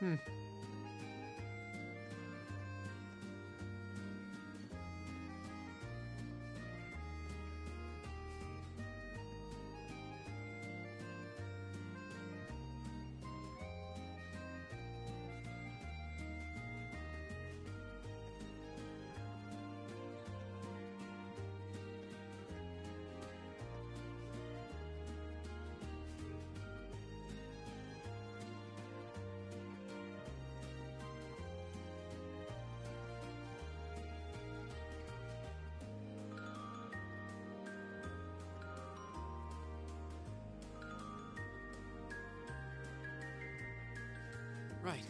Hmm. Right.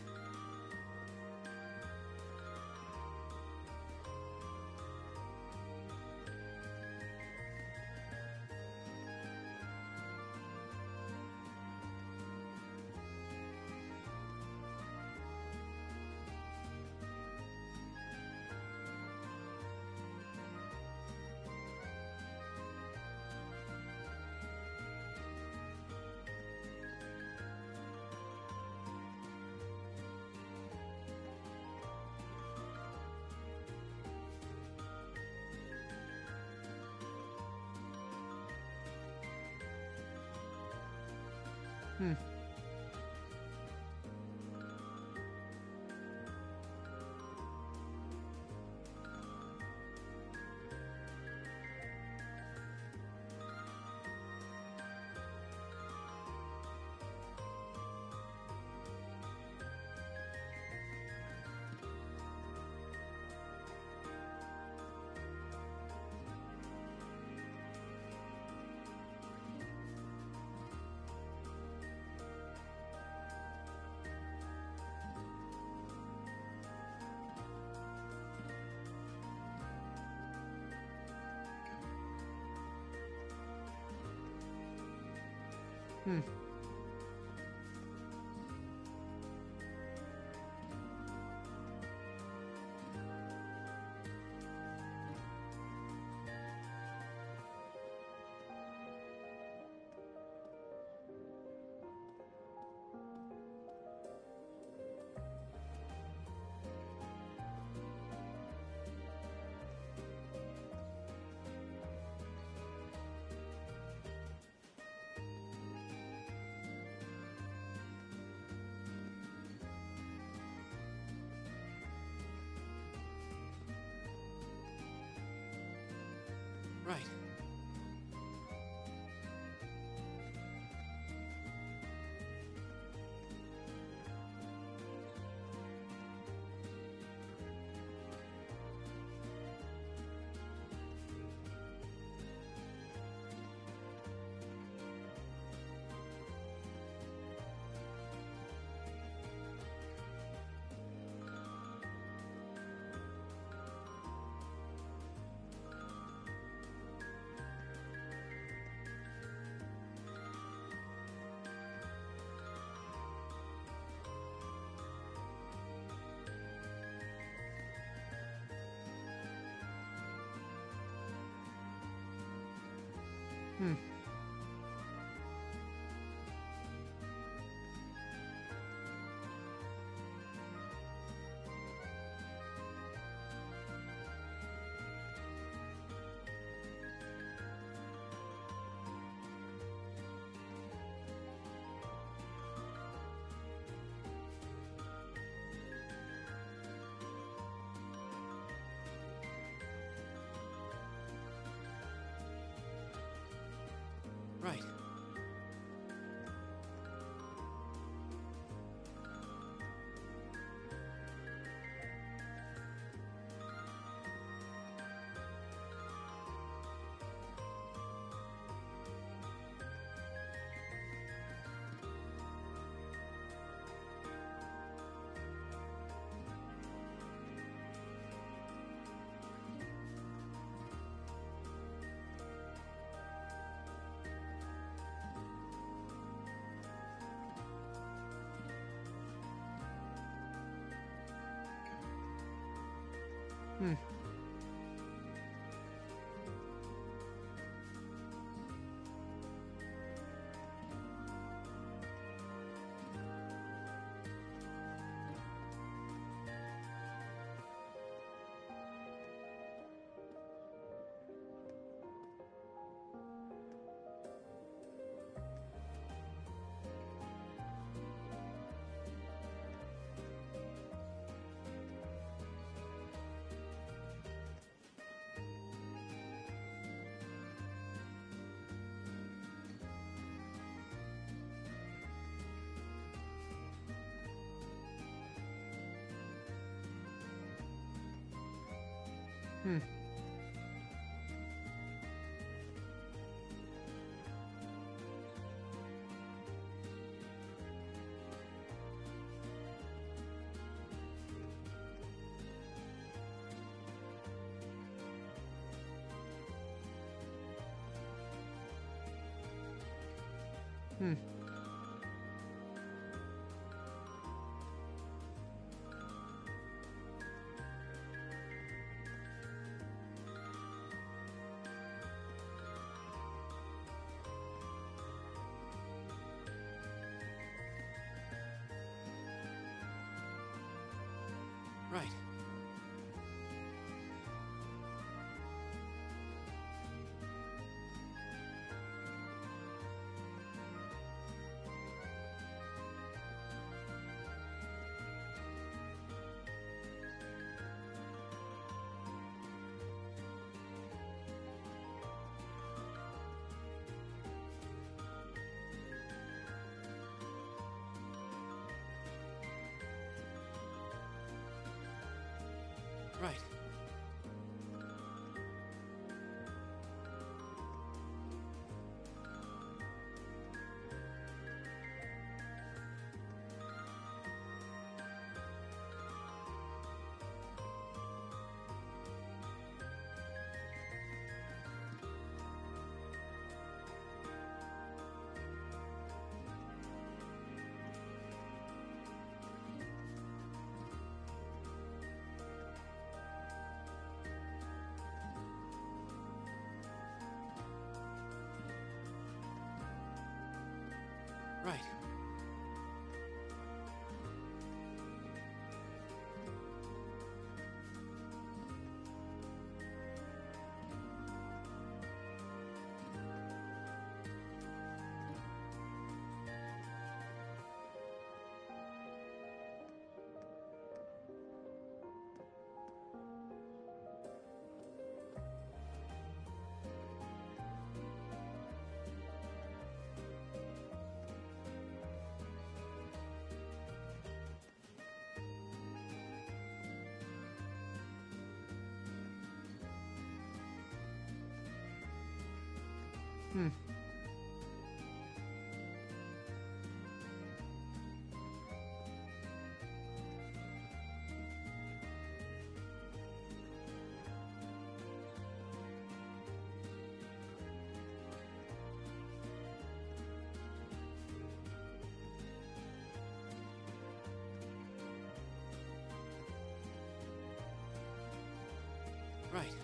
Hmm. Hmm. Right. Hmm. Right. Hmm. Hmm. Hmm. Right. Right. Right. Hmm. Right.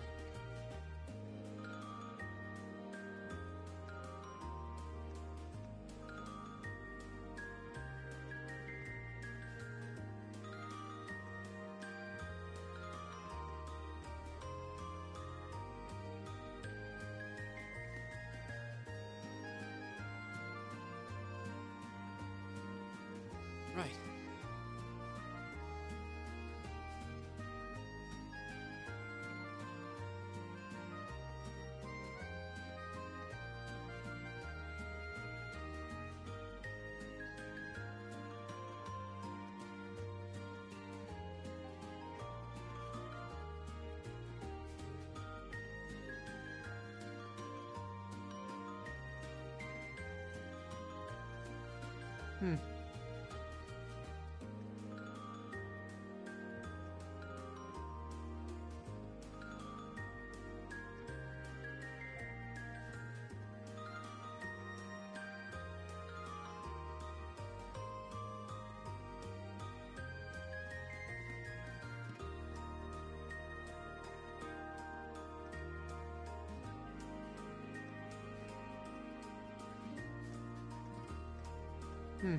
Right. Hmm. Hmm.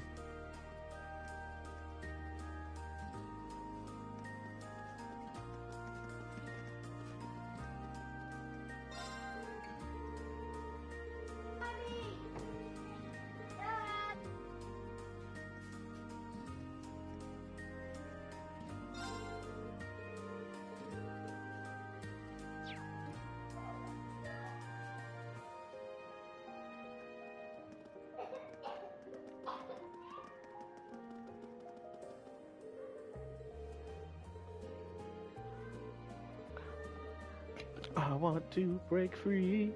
I want to break free.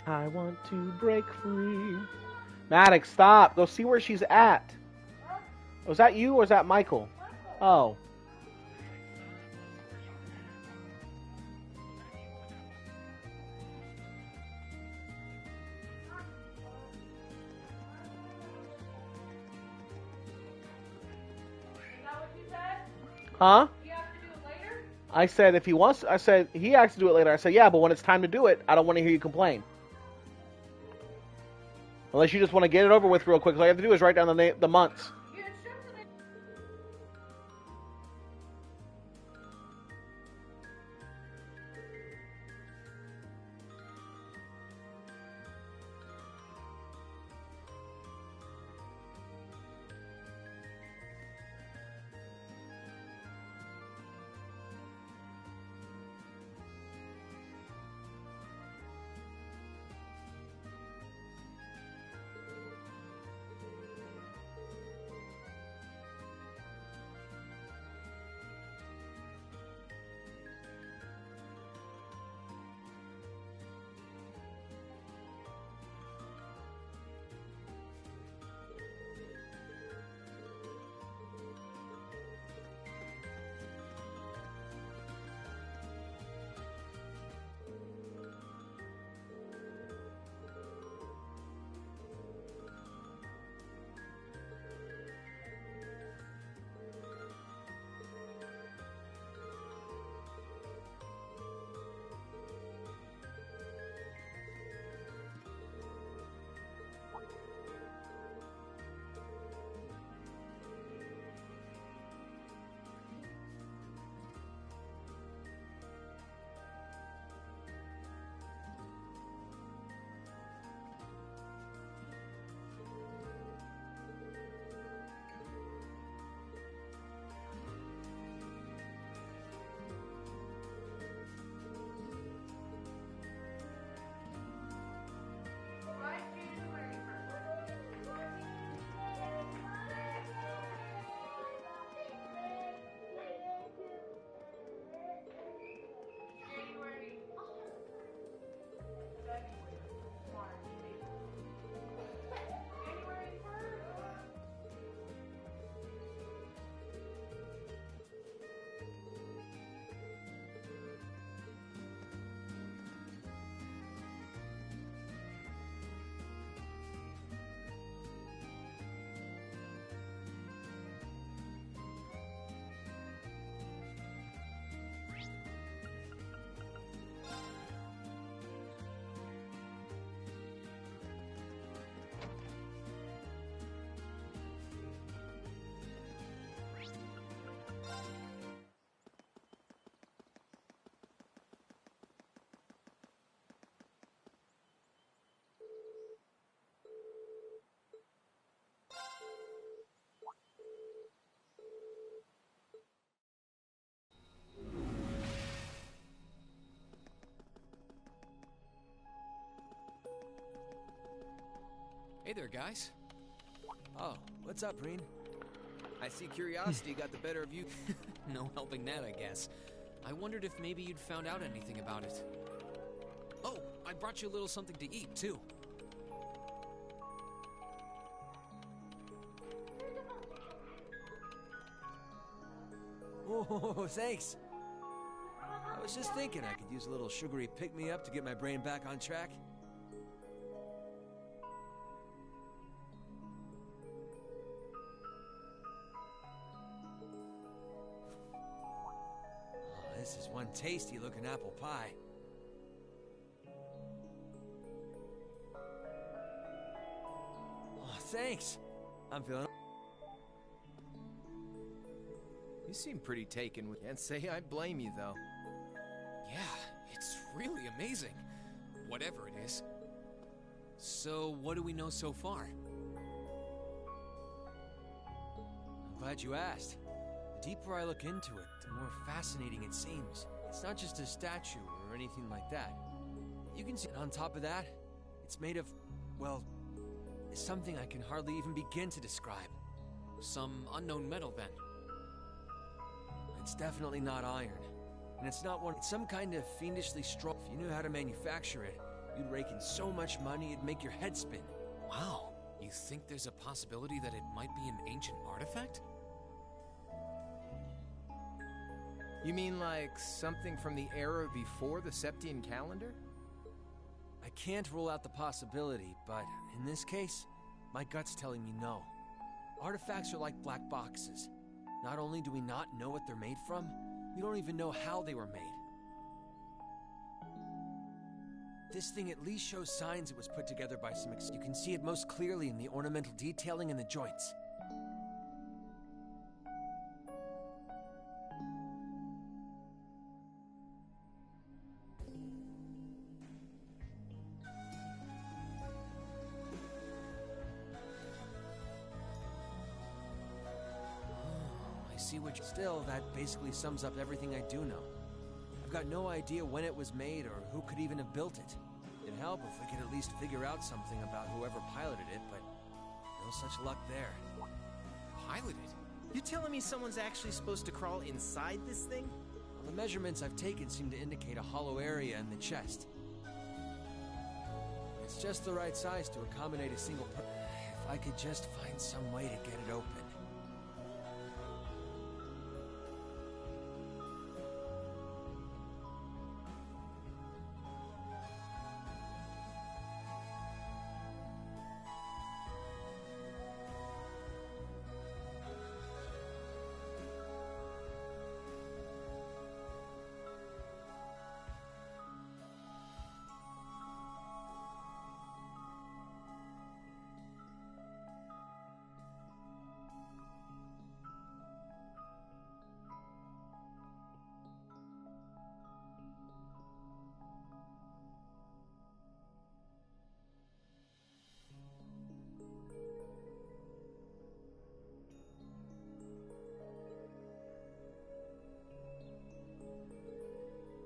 I want to break free. Maddox, stop. Go see where she's at. Was that you or is that Michael? Oh. Huh? I said if he wants, I said he has to do it later. I said yeah, but when it's time to do it, I don't want to hear you complain. Unless you just want to get it over with real quick. All you have to do is write down the months. Hey there, guys. Oh, what's up, Breen? I see curiosity got the better of you. No helping that, I guess. I wondered if maybe you'd found out anything about it. Oh, I brought you a little something to eat, too. Oh, thanks. I was just thinking I could use a little sugary pick-me-up to get my brain back on track. Oh, this is one tasty-looking apple pie. Oh, thanks. I'm feeling... You seem pretty taken with... Can't say I blame you, though. Yeah, it's really amazing. Whatever it is. So, what do we know so far? I'm glad you asked. The deeper I look into it, the more fascinating it seems. It's not just a statue or anything like that. You can see on top of that, it's made of, well, something I can hardly even begin to describe. Some unknown metal, then. It's definitely not iron. And it's not one, it's some kind of fiendishly strong. If you knew how to manufacture it, you'd rake in so much money it'd make your head spin. Wow. You think there's a possibility that it might be an ancient artifact? You mean like something from the era before the Septian calendar? I can't rule out the possibility, but in this case, my gut's telling me no. Artifacts are like black boxes. Not only do we not know what they're made from, we don't even know how they were made. This thing at least shows signs it was put together by some you can see it most clearly in the ornamental detailing in the joints. I see what you... Still, that basically sums up everything I do know. I've got no idea when it was made or who could even have built it. It'd help if we could at least figure out something about whoever piloted it, but no such luck there. Piloted? You telling me someone's actually supposed to crawl inside this thing? Well, the measurements I've taken seem to indicate a hollow area in the chest. It's just the right size to accommodate a single person. If I could just find some way to get it open.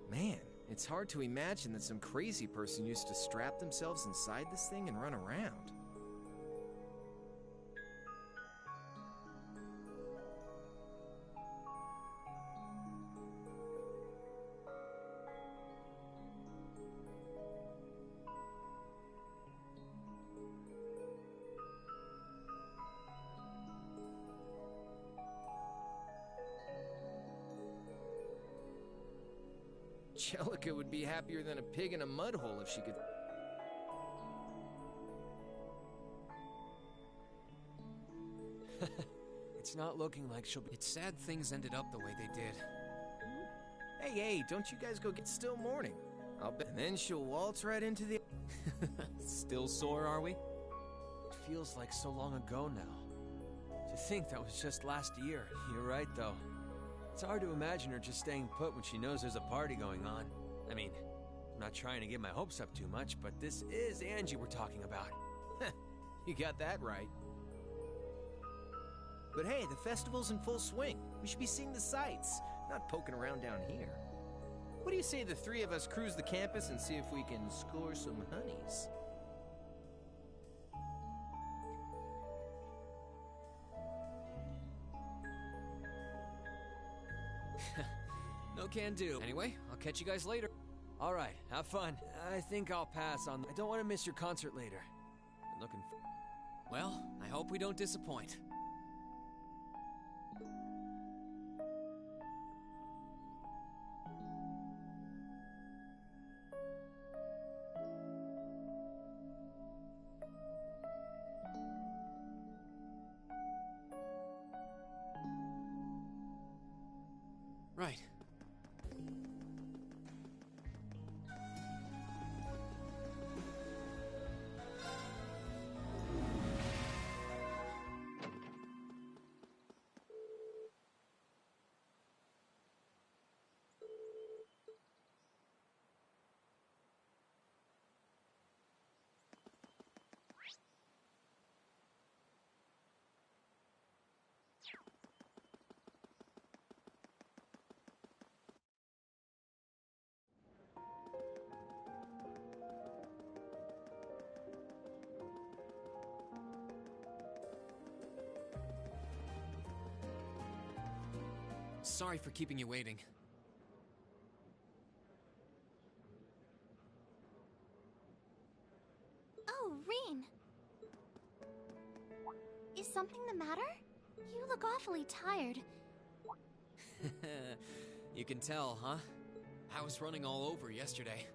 Man, it's hard to imagine that some crazy person used to strap themselves inside this thing and run around. Jellica would be happier than a pig in a mud hole if she could... It's not looking like she'll be... It's sad things ended up the way they did. Hey, don't you guys go get still morning. I'll bet. And then she'll waltz right into the... Still sore, are we? It feels like so long ago now. To think that was just last year. You're right, though. It's hard to imagine her just staying put when she knows there's a party going on. I mean, I'm not trying to get my hopes up too much, but this is Angie we're talking about. You got that right. But hey, the festival's in full swing. We should be seeing the sights, not poking around down here. What do you say the three of us cruise the campus and see if we can score some honeys? No can do. Anyway, I'll catch you guys later. All right, have fun. I think I'll pass on... I don't want to miss your concert later. Been looking for... Well, I hope we don't disappoint. Right. Sorry for keeping you waiting. Oh, Rean. Is something the matter? You look awfully tired. You can tell, huh? I was running all over yesterday.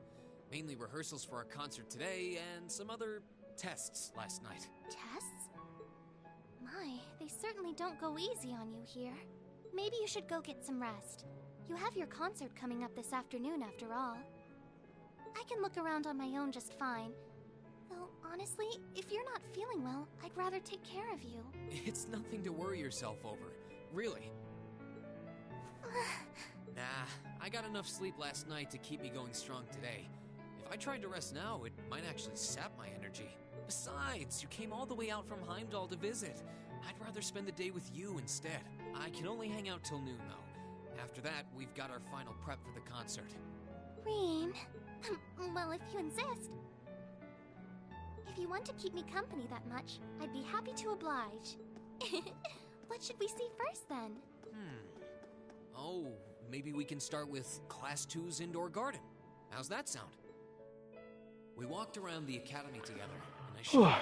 Mainly rehearsals for our concert today and some other tests last night. Tests? My, they certainly don't go easy on you here. Maybe you should go get some rest. You have your concert coming up this afternoon after all. I can look around on my own just fine. Though, honestly, if you're not feeling well, I'd rather take care of you. It's nothing to worry yourself over. Really. Nah, I got enough sleep last night to keep me going strong today. If I tried to rest now, it might actually sap my energy. Besides, you came all the way out from Heimdall to visit. I'd rather spend the day with you instead. I can only hang out till noon, though. After that, we've got our final prep for the concert. Rean. Well, if you insist. If you want to keep me company that much, I'd be happy to oblige. What should we see first, then? Oh, maybe we can start with Class 2's indoor garden. How's that sound? We walked around the academy together, and I showed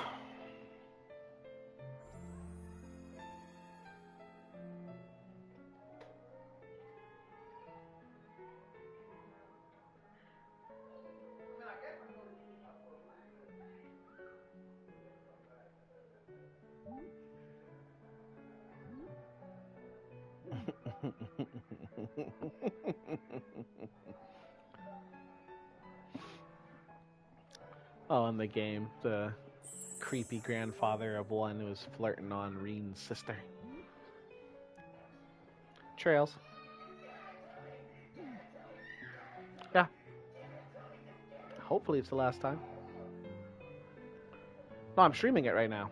Oh, in the game, the creepy grandfather of one was flirting on Reen's sister. Trails. Yeah. Hopefully it's the last time. No, I'm streaming it right now.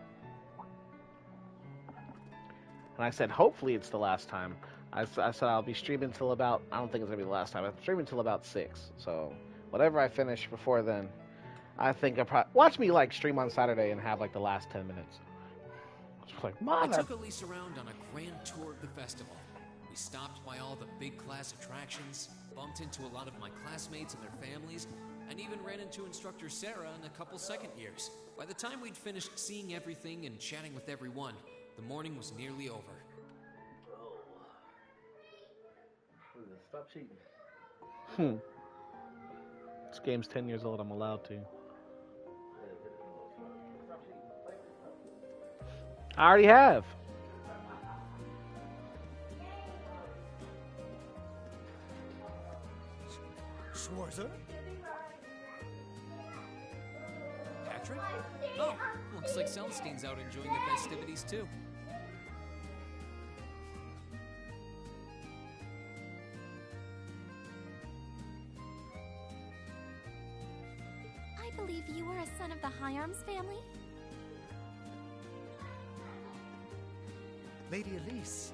And I said, hopefully it's the last time. I said I'll be streaming till about, I don't think it's going to be the last time. I'm streaming till about 6. So whatever I finish before then, I think I probably... Watch me, like, stream on Saturday and have, like, the last 10 minutes. It's like, I mother... took Elise around on a grand tour of the festival. We stopped by all the big class attractions, bumped into a lot of my classmates and their families, and even ran into instructor Sarah and a couple second years. By the time we'd finished seeing everything and chatting with everyone, the morning was nearly over. Stop cheating. This game's 10 years old, I'm allowed to. I already have. Schwarzer? Patrick? Oh, looks like Celestine's out enjoying the festivities too. I believe you are a son of the High Arms family? Lady Elise,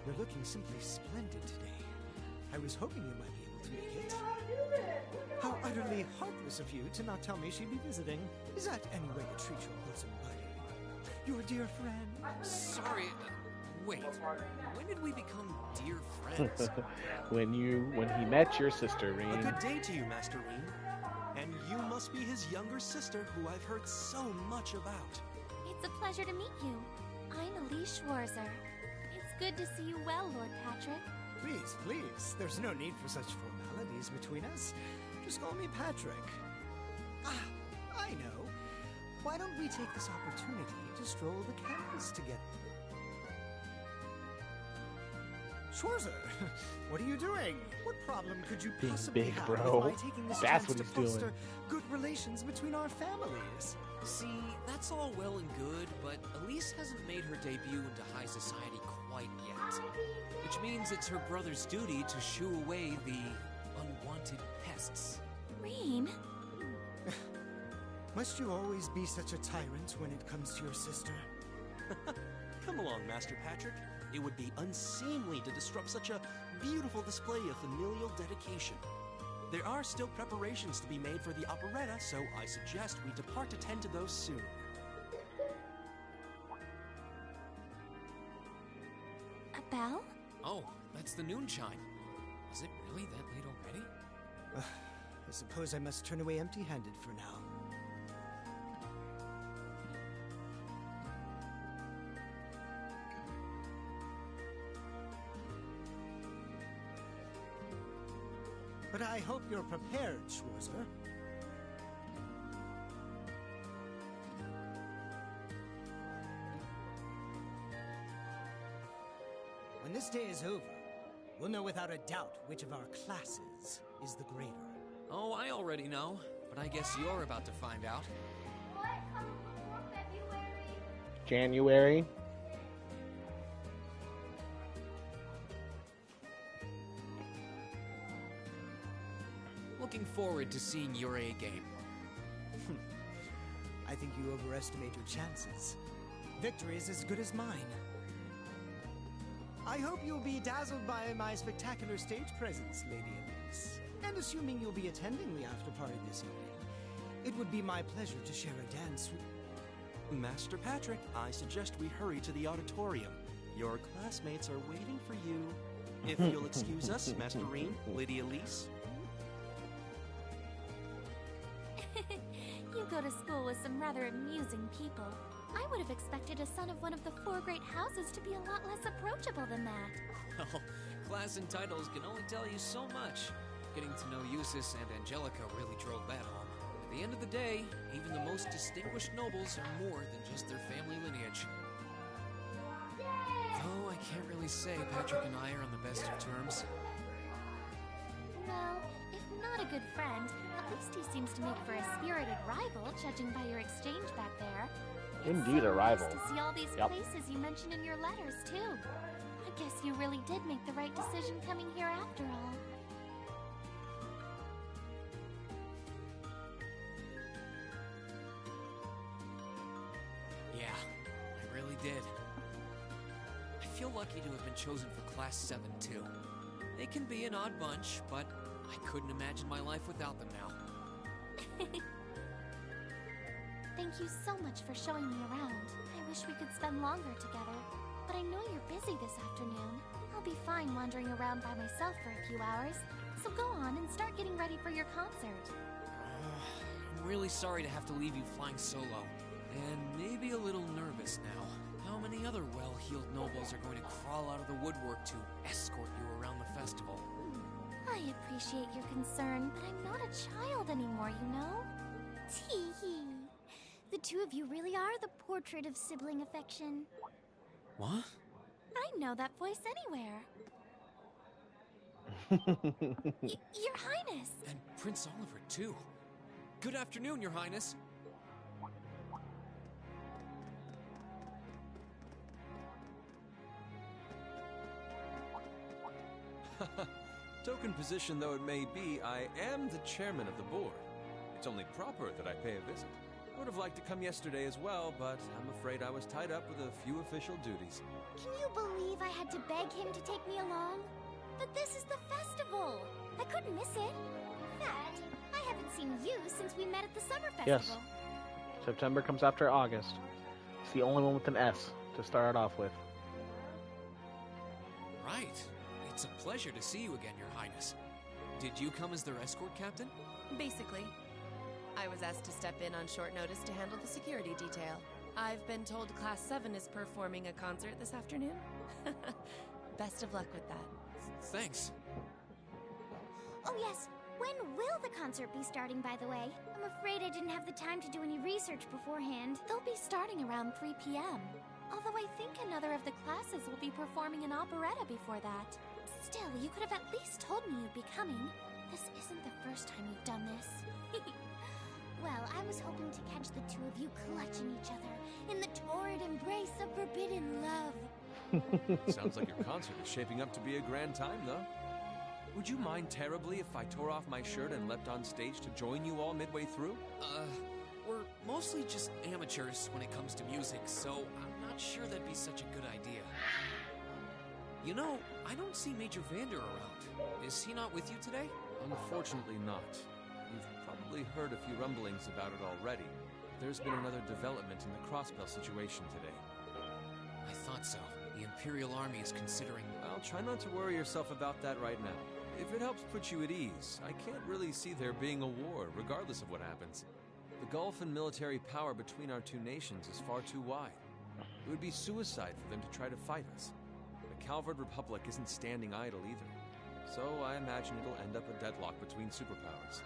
you're looking simply splendid today. I was hoping you might be able to make it. How utterly heartless of you to not tell me she'd be visiting. Is that any way to treat your bosom buddy? Your dear friend? Sorry, wait. When did we become dear friends? when he met your sister, A Reen. good day to you, Master Reen. And you must be his younger sister, who I've heard so much about. It's a pleasure to meet you. I'm Elise Schwarzer. It's good to see you well, Lord Patrick. Please, please, there's no need for such formalities between us. Just call me Patrick. Ah, I know. Why don't we take this opportunity to stroll the campus together? Schwarzer, what are you doing? What problem could you Being possibly big, have bro. with my taking this That's chance what to he's doing. foster good relations between our families? See, that's all well and good, but Elise hasn't made her debut into high society quite yet. Which means it's her brother's duty to shoo away the unwanted pests. Rean? Must you always be such a tyrant when it comes to your sister? Come along, Master Patrick. It would be unseemly to disrupt such a beautiful display of familial dedication. There are still preparations to be made for the operetta, so I suggest we depart to tend to those soon. A bell? Oh, that's the noon chime. Is it really that late already? I suppose I must turn away empty-handed for now. But I hope you're prepared, Schwarzer. When this day is over, we'll know without a doubt which of our classes is the greater. Oh, I already know, but I guess you're about to find out. What comes before February? January. Looking forward to seeing your A game. I think you overestimate your chances. Victory is as good as mine. I hope you'll be dazzled by my spectacular stage presence, Lady Elise. And assuming you'll be attending the after-party this evening, it would be my pleasure to share a dance with... Master Patrick, I suggest we hurry to the auditorium. Your classmates are waiting for you. If you'll excuse us, Master Rean, Lady Elise. You go to school with some rather amusing people. I would have expected a son of one of the 4 great houses to be a lot less approachable than that. Well, class and titles can only tell you so much. Getting to know Eustace and Angelica really drove that home. At the end of the day, even the most distinguished nobles are more than just their family lineage. Though I can't really say Patrick and I are on the best of terms. Well, if not a good friend, at least he seems to make for a spirited rival, judging by your exchange back there. Indeed, a rival. Nice to see all these places you mentioned in your letters, too. I guess you really did make the right decision coming here after all. Yeah, I really did. I feel lucky to have been chosen for Class 7, too. They can be an odd bunch, but I couldn't imagine my life without them now. Thank you so much for showing me around. I wish we could spend longer together, but I know you're busy this afternoon. I'll be fine wandering around by myself for a few hours, so go on and start getting ready for your concert. I'm really sorry to have to leave you flying solo, and maybe a little nervous now. How many other well-heeled nobles are going to crawl out of the woodwork to escort you around the festival? I appreciate your concern, but I'm not a child anymore, you know? Tee-hee. The two of you really are the portrait of sibling affection. What? I know that voice anywhere. Your Highness! And Prince Oliver, too. Good afternoon, Your Highness. Token position though it may be, I am the chairman of the board. It's only proper that I pay a visit. I would have liked to come yesterday as well, but I'm afraid I was tied up with a few official duties. Can you believe I had to beg him to take me along? But this is the festival! I couldn't miss it. In fact, I haven't seen you since we met at the summer festival. Yes. September comes after August. It's the only one with an S to start it off with. Right. It's a pleasure to see you again, Your Highness. Did you come as their escort captain? Basically. I was asked to step in on short notice to handle the security detail. I've been told Class 7 is performing a concert this afternoon. Best of luck with that. Thanks. Oh yes, when will the concert be starting, by the way? I'm afraid I didn't have the time to do any research beforehand. They'll be starting around 3 p.m. Although I think another of the classes will be performing an operetta before that. Still, you could have at least told me you'd be coming. This isn't the first time you've done this. Well, I was hoping to catch the two of you clutching each other in the torrid embrace of forbidden love. Sounds like your concert is shaping up to be a grand time, though. Would you mind terribly if I tore off my shirt and leapt on stage to join you all midway through? We're mostly just amateurs when it comes to music, so I'm not sure that'd be such a good idea. You know, I don't see Major Vander around. Is he not with you today? Unfortunately not. You've probably heard a few rumblings about it already. There's been another development in the Crossbell situation today. I thought so. The Imperial Army is considering... Well, try not to worry yourself about that right now. If it helps put you at ease, I can't really see there being a war, regardless of what happens. The gulf in military power between our two nations is far too wide. It would be suicide for them to try to fight us. The Calvard Republic isn't standing idle either. So I imagine it'll end up a deadlock between superpowers.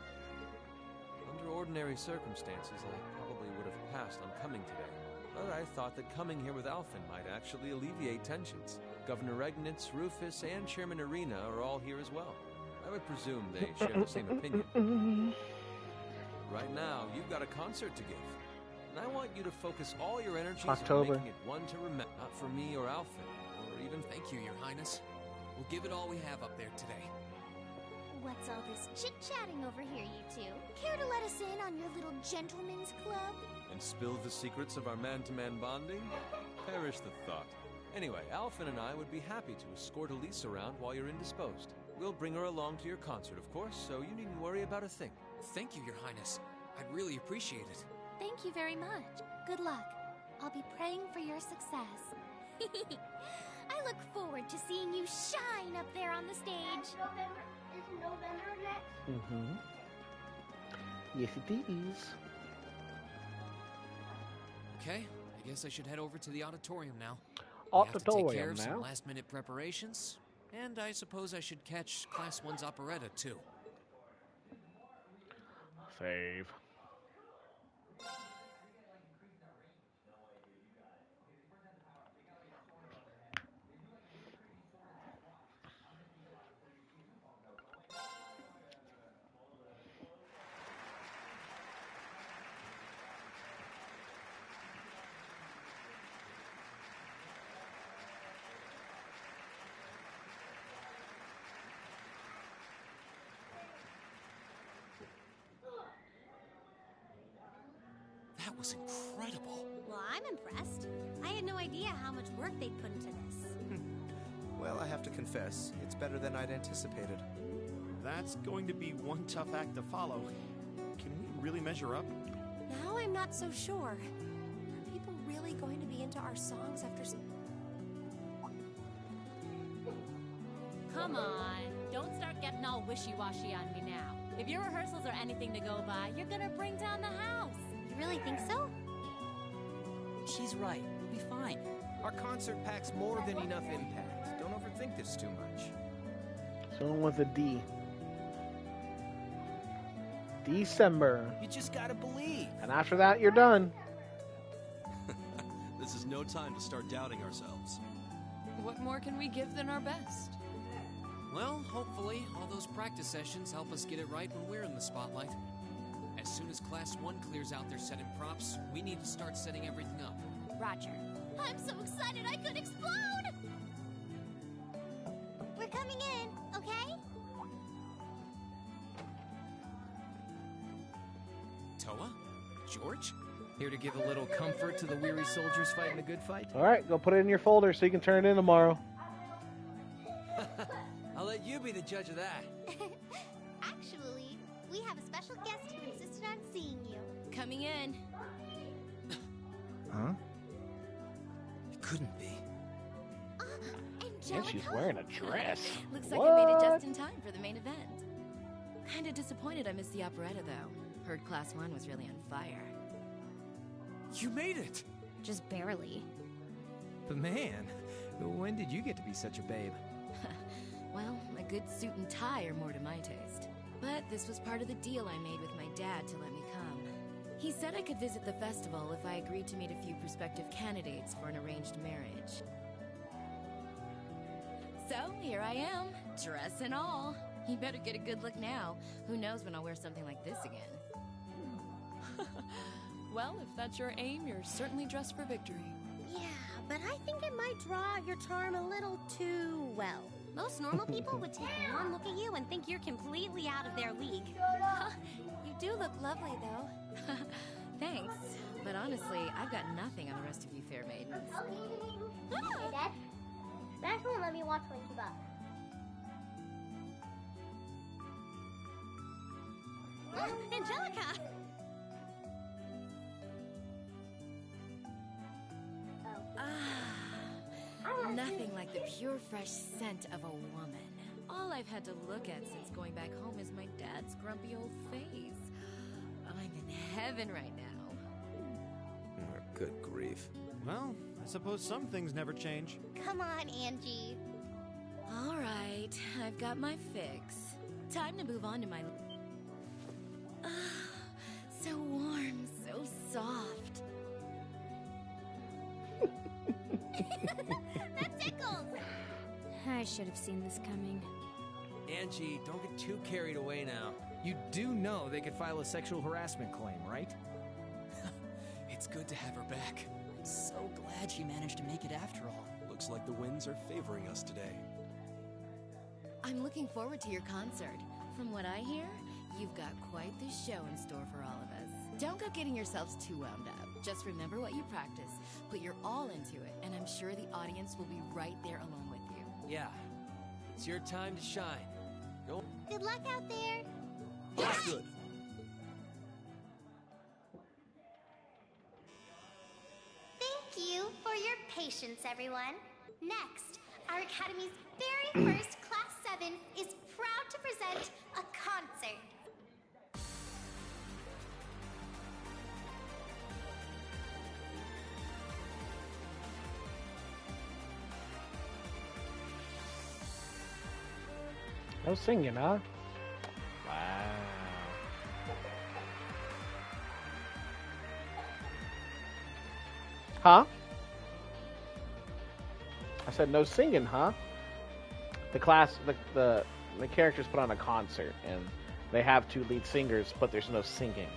Under ordinary circumstances, I probably would have passed on coming today. But I thought that coming here with Alphen might actually alleviate tensions. Governor Regnitz, Rufus, and Chairman Arena are all here as well. I would presume they share the same opinion. Right now, you've got a concert to give. And I want you to focus all your energies on making it one to remember. Not for me or Alphen, or even... Thank you, Your Highness. We'll give it all we have up there today. What's all this chit-chatting over here, you two? Care to let us in on your little gentleman's club? And spill the secrets of our man-to-man bonding? Perish the thought. Anyway, Alphen and I would be happy to escort Elise around while you're indisposed. We'll bring her along to your concert, of course, so you needn't worry about a thing. Thank you, Your Highness. I'd really appreciate it. Thank you very much. Good luck. I'll be praying for your success. I look forward to seeing you shine up there on the stage. Is November next? Mm-hmm. Yes, it is. Okay, I guess I should head over to the auditorium now. Auditorium I have to take care of now? some last-minute preparations, and I suppose I should catch Class 1's operetta, too. Save. That was incredible. Well, I'm impressed. I had no idea how much work they'd put into this. Well, I have to confess, it's better than I'd anticipated. That's going to be one tough act to follow. Can we really measure up? Now I'm not so sure. Are people really going to be into our songs after... Come on, don't start getting all wishy-washy on me now. If your rehearsals are anything to go by, you're gonna bring down the house. You really think so? She's right. We'll be fine. Our concert packs more than enough impact. Don't overthink this too much. Someone with a D. December. You just gotta believe. And after that, you're done. This is no time to start doubting ourselves. What more can we give than our best? Well, hopefully, all those practice sessions help us get it right when we're in the spotlight. As soon as Class 1 clears out their set and props, we need to start setting everything up. Roger. I'm so excited I could explode! We're coming in, okay? Toa? George? Here to give a little comfort to the weary soldiers fighting a good fight? All right, go put it in your folder so you can turn it in tomorrow. I'll let you be the judge of that. Actually, we have a special guest who insisted on seeing you. Coming in. Huh? It couldn't be. Angelica? And she's wearing a dress. Looks like I made it just in time for the main event. Kinda disappointed I missed the operetta, though. Heard Class 1 was really on fire. You made it! Just barely. But man, when did you get to be such a babe? Well, a good suit and tie are more to my taste. But this was part of the deal I made with my dad to let me come. He said I could visit the festival if I agreed to meet a few prospective candidates for an arranged marriage. So, here I am, dress and all. You better get a good look now. Who knows when I'll wear something like this again. Well, if that's your aim, you're certainly dressed for victory. Yeah, but I think it might draw out your charm a little too well. Most normal people would take one look at you and think you're completely out of their league. You do look lovely, though. Thanks. But honestly, I've got nothing on the rest of you fair maidens. Hey, Dad. Max won't let me watch Winky Buck. Angelica! The pure, fresh scent of a woman. All I've had to look at since going back home is my dad's grumpy old face. I'm in heaven right now. Oh, good grief. Well, I suppose some things never change. Come on, Angie. All right, I've got my fix. Time to move on to my... so warm, so soft. That tickles! I should have seen this coming. Angie, don't get too carried away now. You do know they could file a sexual harassment claim, right? It's good to have her back. I'm so glad she managed to make it after all. Looks like the winds are favoring us today. I'm looking forward to your concert. From what I hear, you've got quite the show in store for all of us. Don't go getting yourselves too wound up. Just remember what you practice, put your all into it, and I'm sure the audience will be right there along with you. Yeah, it's your time to shine. Go. Good luck out there. Good. Thank you for your patience, everyone. Next, our Academy's very first Class 7 is proud to present a concert. No singing, huh? Wow. Huh? I said no singing, huh? The characters put on a concert, and they have two lead singers, but there's no singing.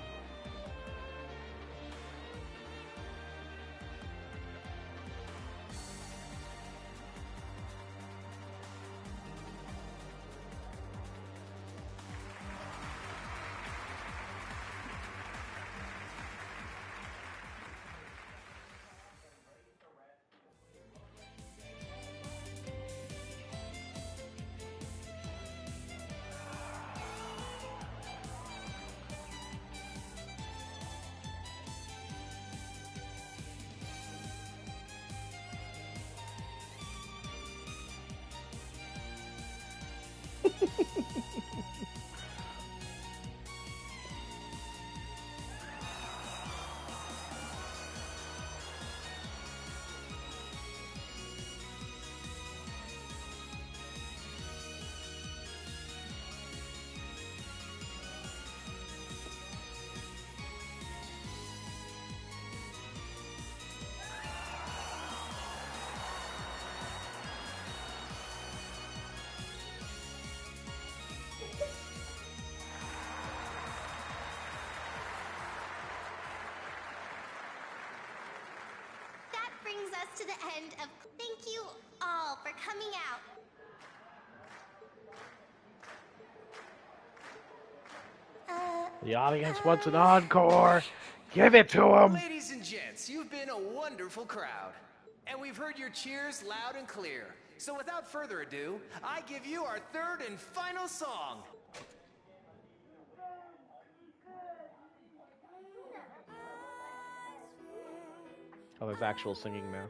Brings us to the end of... Thank you all for coming out. The audience wants an encore. Give it to them. Ladies and gents, you've been a wonderful crowd. And we've heard your cheers loud and clear. So without further ado, I give you our third and final song. Oh, there's actual singing now.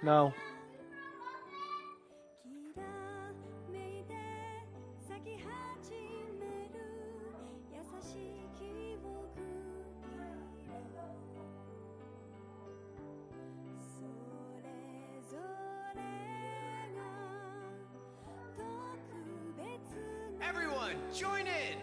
No. Everyone, join in!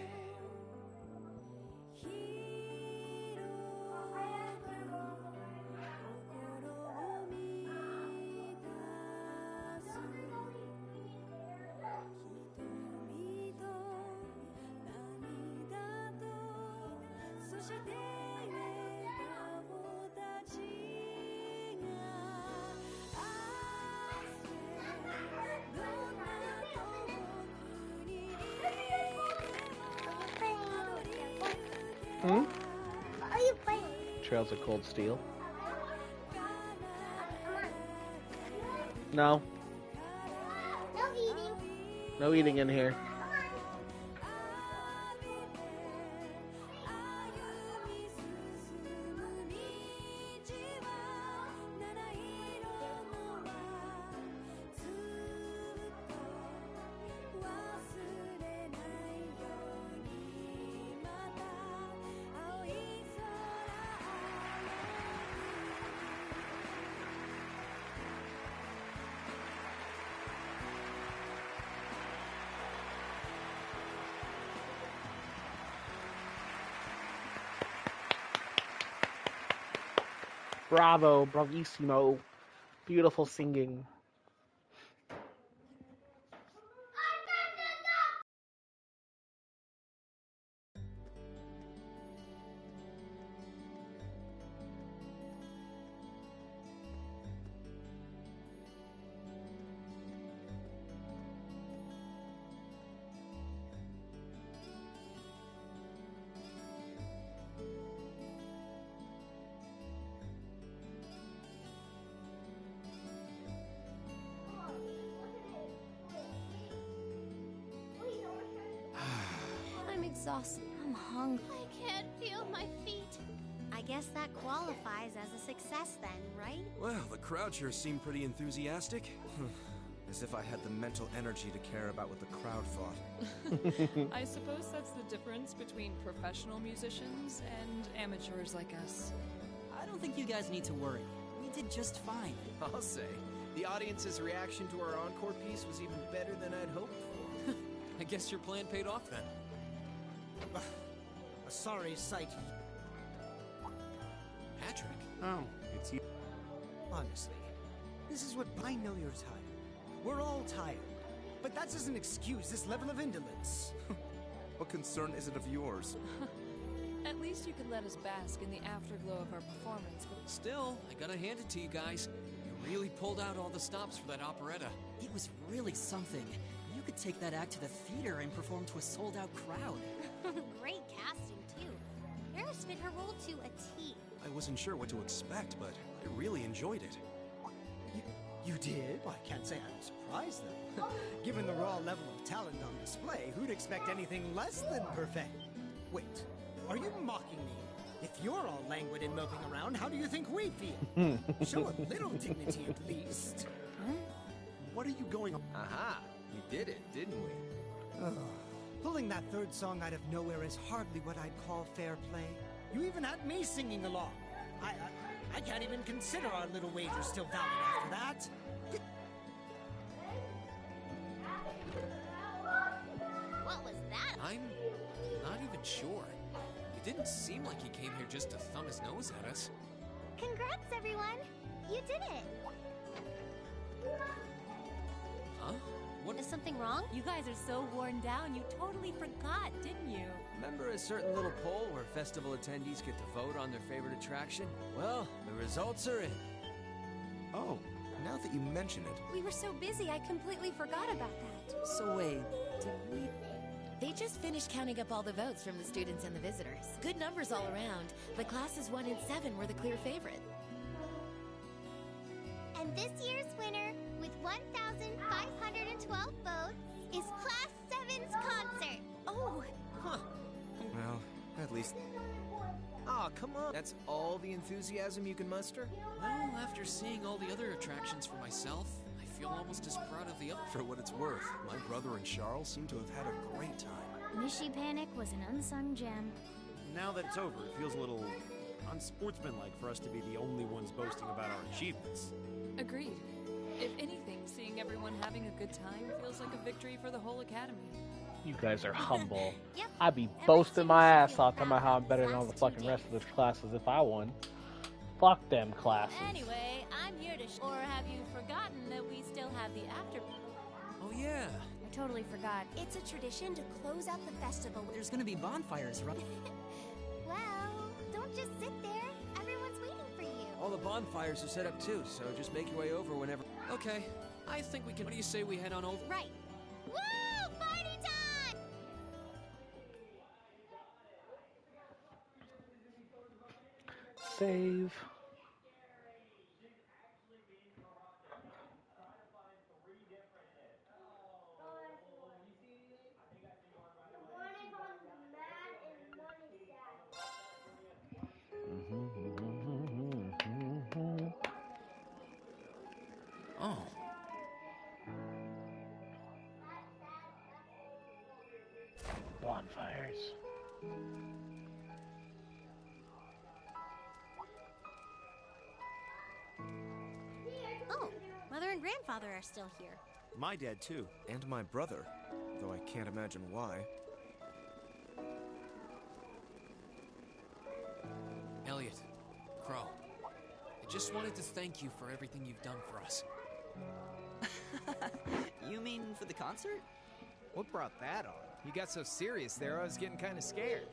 Hmm? What are you playing? Trails of Cold Steel. Come on. No. No eating. No eating in here. Bravo, bravissimo. Beautiful singing. I'm exhausted. I'm hungry. I can't feel my feet. I guess that qualifies as a success then, right? Well, the crowd sure seemed pretty enthusiastic. As if I had the mental energy to care about what the crowd thought. I suppose that's the difference between professional musicians and amateurs like us. I don't think you guys need to worry. We did just fine. I'll say, the audience's reaction to our encore piece was even better than I'd hoped for. I guess your plan paid off then. A sorry sight. Patrick? Oh, it's you. Honestly, this is what I know you're tired. We're all tired. But that doesn't excuse this level of indolence. What concern is it of yours? At least you could let us bask in the afterglow of our performance. But Still, I gotta hand it to you guys. You really pulled out all the stops for that operetta. It was really something. You could take that act to the theater and perform to a sold-out crowd. Great casting, too. Eris fit her role to a T. I wasn't sure what to expect, but I really enjoyed it. You did? Well, I can't say I'm surprised, though. Given the raw level of talent on display, who'd expect anything less than perfect? Wait, are you mocking me? If you're all languid and moping around, how do you think we feel? Show a little dignity at least. What are you going on? Aha! We did it, didn't we? Pulling that third song out of nowhere is hardly what I'd call fair play. You even had me singing along. I can't even consider our little wager still valid after that. What was that? I'm not even sure. It didn't seem like he came here just to thumb his nose at us. Congrats, everyone! You did it! Huh? What? Is something wrong? You guys are so worn down, you totally forgot, didn't you? Remember a certain little poll where festival attendees get to vote on their favorite attraction? Well, the results are in. Oh, now that you mention it. We were so busy, I completely forgot about that. So wait, did we... They just finished counting up all the votes from the students and the visitors. Good numbers all around, but classes 1 and 7 were the clear favorite. And this year's winner, with 1,512 votes, is Class 7's concert. Oh! Huh. Well, at least... Aw, come on. That's all the enthusiasm you can muster? Well, after seeing all the other attractions for myself, I feel almost as proud of the other. For what it's worth, my brother and Charles seem to have had a great time. Nishi Panic was an unsung gem. Now that it's over, it feels a little unsportsmanlike for us to be the only ones boasting about our achievements. agreed. If anything, seeing everyone having a good time feels like a victory for the whole academy. You guys are humble. Yep. I'd be boasting my ass off talking about how I'm better than all the fucking rest of the classes if I won. Fuck them classes. Anyway, I'm here to or have you forgotten that we still have the after... Oh yeah. I totally forgot. It's a tradition to close out the festival. There's gonna be bonfires, right? Well, don't just sit there. Everyone's waiting for you. All the bonfires are set up too, so just make your way over whenever... Okay, I think we can... What do you say we head on over? Right. Woo! Party time! Save. Oh. Bonfires. Oh, Mother and Grandfather are still here. My dad, too. And my brother, though I can't imagine why. Elliot, Crow, I just wanted to thank you for everything you've done for us. You mean for the concert? What brought that on? You got so serious there, I was getting kind of scared.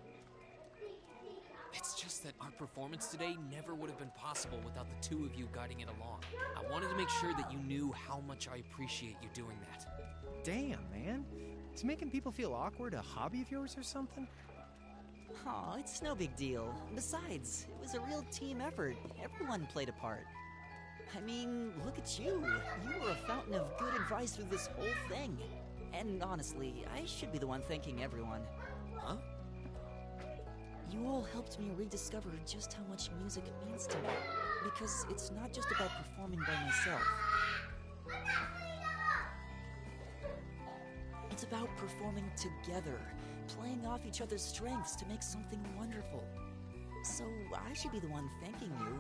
It's just that our performance today never would have been possible without the two of you guiding it along. I wanted to make sure that you knew how much I appreciate you doing that. Damn, man. Is making people feel awkward a hobby of yours or something? Aw, it's no big deal. Besides, it was a real team effort. Everyone played a part. I mean, look at you. You were a fountain of good advice through this whole thing. And honestly, I should be the one thanking everyone. Huh? You all helped me rediscover just how much music means to me. Because it's not just about performing by myself. It's about performing together, playing off each other's strengths to make something wonderful. So I should be the one thanking you.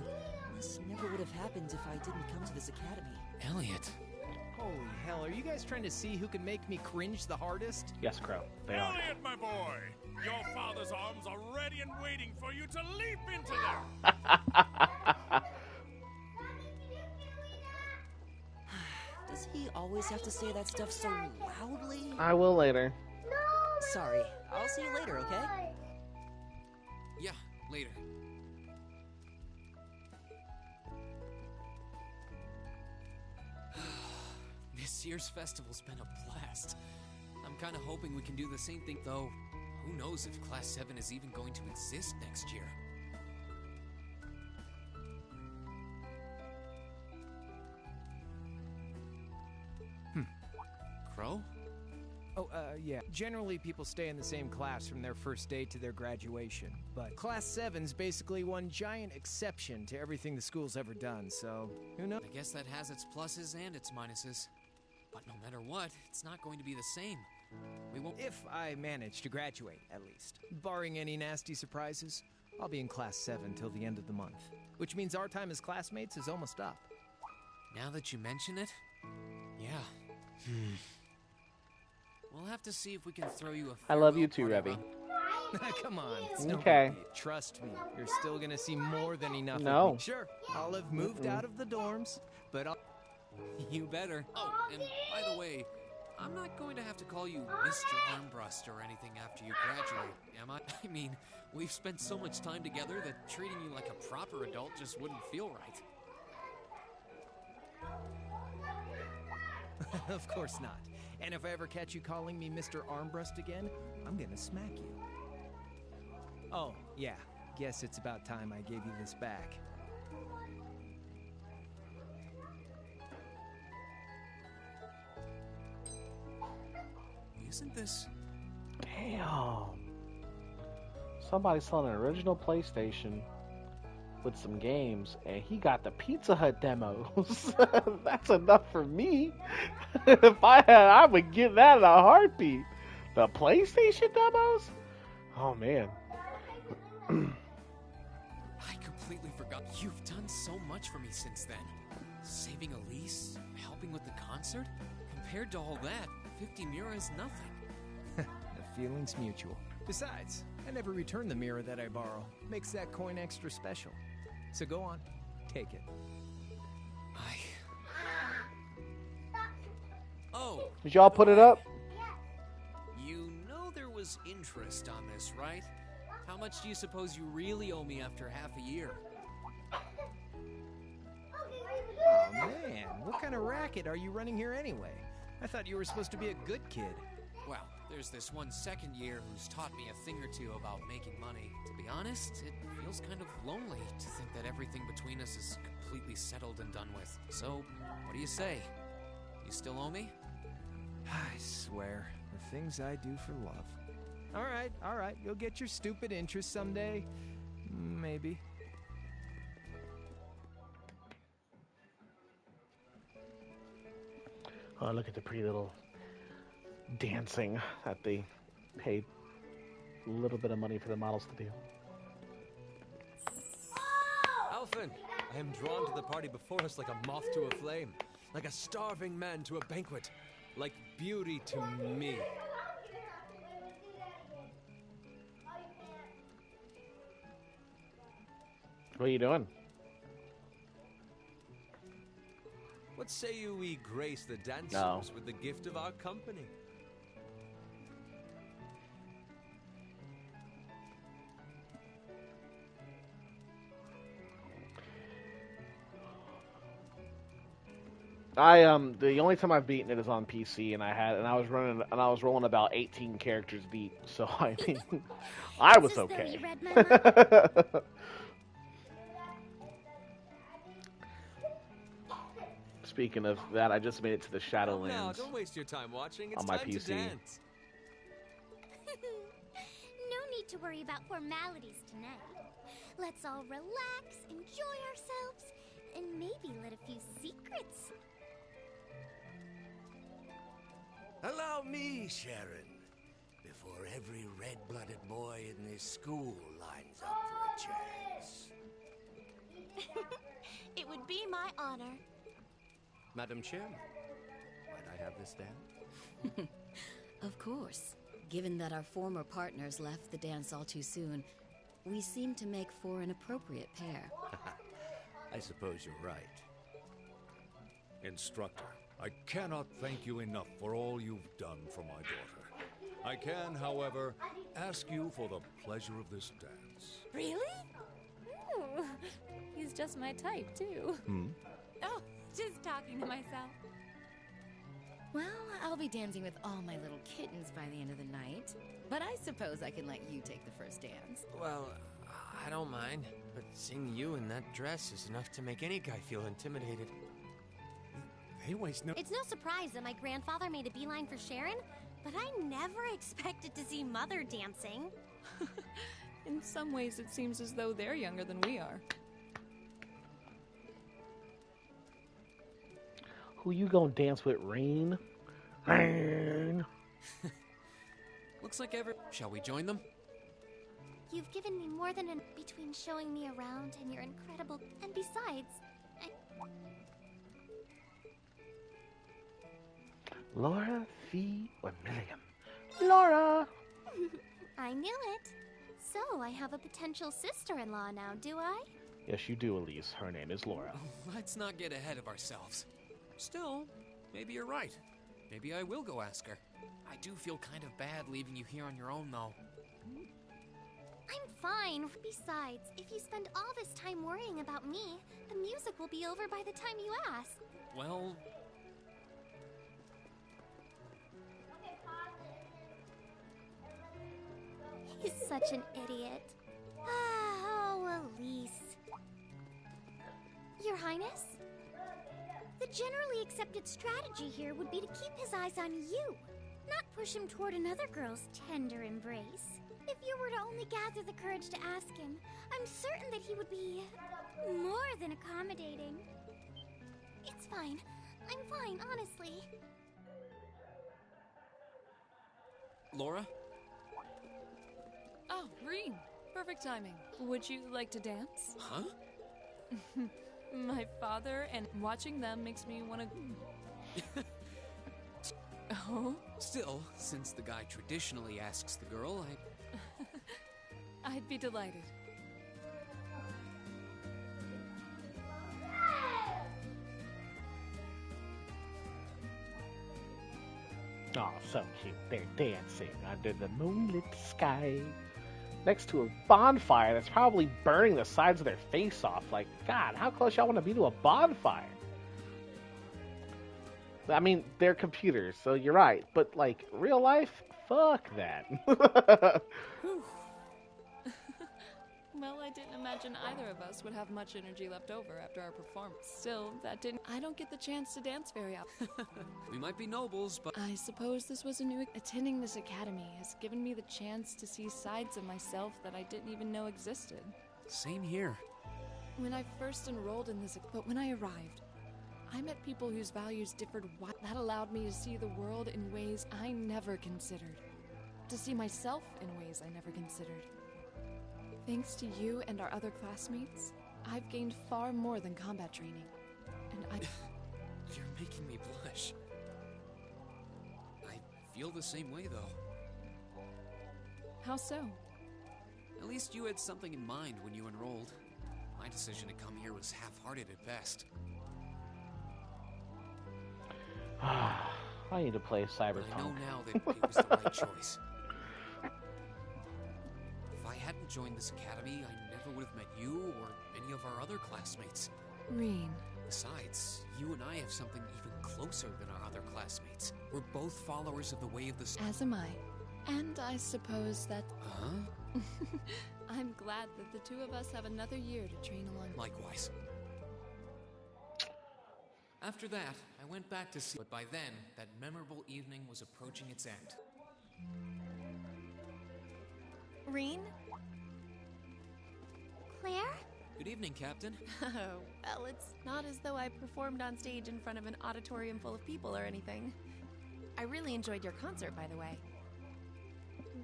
This never would have happened if I didn't come to this academy. Elliot. Holy hell, are you guys trying to see who can make me cringe the hardest? Yes, Crow. They are. Elliot, my boy! Your father's arms are ready and waiting for you to leap into them! Does he always have to say that stuff so loudly? I will later. Sorry. I'll see you later, okay? Yeah, later. This year's festival's been a blast. I'm kind of hoping we can do the same thing, though. Who knows if Class 7 is even going to exist next year? Crow? Oh, yeah. Generally, people stay in the same class from their first day to their graduation. But Class 7's basically one giant exception to everything the school's ever done, so who knows? I guess that has its pluses and its minuses. But no matter what, it's not going to be the same. We won't... If I manage to graduate, at least. Barring any nasty surprises, I'll be in Class 7 till the end of the month. Which means our time as classmates is almost up. Now that you mention it, yeah. We'll have to see if we can throw you a I love you too, Revy. Come on. It's no Okay. big deal. Trust me, you're still gonna see more than enough No. of me. Sure, I'll have moved out of the dorms, but I'll... You better. Oh, and by the way, I'm not going to have to call you Mr. Armbrust or anything after you graduate, am I? I mean, we've spent so much time together that treating you like a proper adult just wouldn't feel right. Of course not. And if I ever catch you calling me Mr. Armbrust again, I'm gonna smack you. Oh, yeah. Guess it's about time I gave you this back. Isn't this... Damn. Somebody's selling an original PlayStation with some games, and he got the Pizza Hut demos. That's enough for me. If I had, I would get that in a heartbeat. The PlayStation demos? Oh, man. I completely forgot. You've done so much for me since then. Saving Elise, helping with the concert. Compared to all that, 50 Mira is nothing. The feeling's mutual. Besides, I never return the mirror that I borrow. Makes that coin extra special. So go on, take it. Oh! Did y'all put it up? You know there was interest on this, right? How much do you suppose you really owe me after half a year? Oh man, what kind of racket are you running here anyway? I thought you were supposed to be a good kid. Well, There's this one second year who's taught me a thing or two about making money. To be honest, it feels kind of lonely to think that everything between us is completely settled and done with. So, what do you say? You still owe me? I swear, the things I do for love. All right, you'll get your stupid interest someday. Maybe. Oh, look at the pretty little dancing that they paid a little bit of money for the models to do. Alphen, I am drawn to the party before us like a moth to a flame, like a starving man to a banquet, like beauty to me. What are you doing? What say you we grace the dancers with the gift of our company? The only time I've beaten it is on PC, and I was rolling about 18 characters deep. So I mean, I was okay. Speaking of that, I just made it to the Shadowlands. No, don't waste your time watching. It's on my time PC. to dance. No need to worry about formalities tonight. Let's all relax, enjoy ourselves, and maybe let a few secrets. Allow me, Sharon, before every red-blooded boy in this school lines up for a chance. It would be my honor. Madam Chairman, might I have this dance? Of course. Given that our former partners left the dance all too soon, we seem to make for an appropriate pair. I suppose you're right. Instructor, I cannot thank you enough for all you've done for my daughter. I can, however, ask you for the pleasure of this dance. Really? Ooh, he's just my type, too. Oh, just talking to myself. Well, I'll be dancing with all my little kittens by the end of the night. But I suppose I can let you take the first dance. Well, I don't mind, but seeing you in that dress is enough to make any guy feel intimidated. They waste no... It's no surprise that my grandfather made a beeline for Sharon, but I never expected to see Mother dancing. In some ways, it seems as though they're younger than we are. Who you gonna dance with, Rain? Rain. Looks like Shall we join them? You've given me more than between showing me around and your incredible... And besides, Laura V. or Milligan? Laura! I knew it. So, I have a potential sister-in-law now, do I? Yes, you do, Elise. Her name is Laura. Let's not get ahead of ourselves. Still, maybe you're right. Maybe I will go ask her. I do feel kind of bad leaving you here on your own, though. I'm fine. Besides, if you spend all this time worrying about me, the music will be over by the time you ask. Well... He's such an idiot. Oh, Elise. Your Highness? The generally accepted strategy here would be to keep his eyes on you, not push him toward another girl's tender embrace. If you were to only gather the courage to ask him, I'm certain that he would be more than accommodating. It's fine. I'm fine, honestly. Laura? Oh, Reem. Perfect timing. Would you like to dance? Huh? My father, and watching them makes me want to... Oh? Still, since the guy traditionally asks the girl, I'd be delighted. Oh, so cute. They're dancing under the moonlit sky. Next to a bonfire that's probably burning the sides of their face off. Like, God, how close y'all want to be to a bonfire? I mean, they're computers, so you're right. But, like, real life, Fuck that. Well, I didn't imagine either of us would have much energy left over after our performance. Still, that didn't... I don't get the chance to dance very often. We might be nobles, but... I suppose this was a new... Attending this academy has given me the chance to see sides of myself that I didn't even know existed. Same here. When I first enrolled in this... But when I arrived, I met people whose values differed. That allowed me to see the world in ways I never considered. To see myself in ways I never considered. Thanks to you and our other classmates, I've gained far more than combat training. And I... You're making me blush. I feel the same way, though. How so? At least you had something in mind when you enrolled. My decision to come here was half-hearted at best. I need to play Cyberpunk. I know now that it was the right choice. If I hadn't joined this academy, I never would have met you or any of our other classmates. Reen. Besides, you and I have something even closer than our other classmates. We're both followers of the way of the sun. As am I. And I suppose that... Huh? I'm glad that the two of us have another year to train along. Likewise. After that, I went back to see, but by then, that memorable evening was approaching its end. Reen? Claire? Good evening, Captain. Oh, well, it's not as though I performed on stage in front of an auditorium full of people or anything. I really enjoyed your concert, by the way.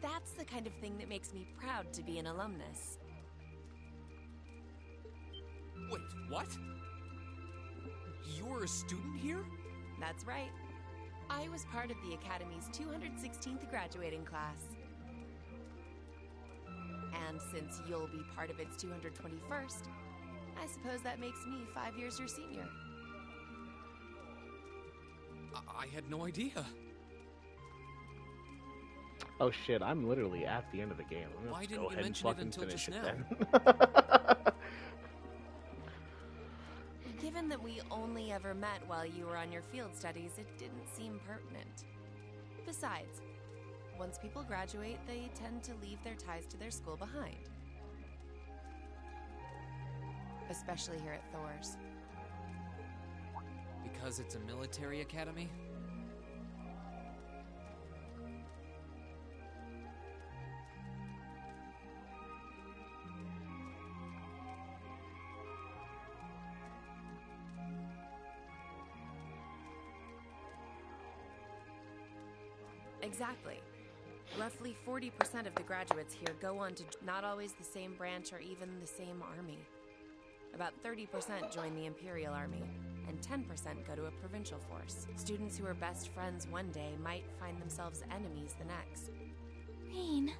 That's the kind of thing that makes me proud to be an alumnus. Wait, what? You're a student here? That's right. I was part of the Academy's 216th graduating class. And since you'll be part of its 221st, I suppose that makes me 5 years your senior. I had no idea. Oh shit, I'm literally at the end of the game. Why didn't you mention it until just now? Given that we only ever met while you were on your field studies, it didn't seem pertinent. Besides, once people graduate, they tend to leave their ties to their school behind. Especially here at Thor's. Because it's a military academy? Exactly. Roughly 40% of the graduates here go on to not always the same branch or even the same army. About 30% join the Imperial Army, and 10% go to a provincial force. Students who are best friends one day might find themselves enemies the next. Reen.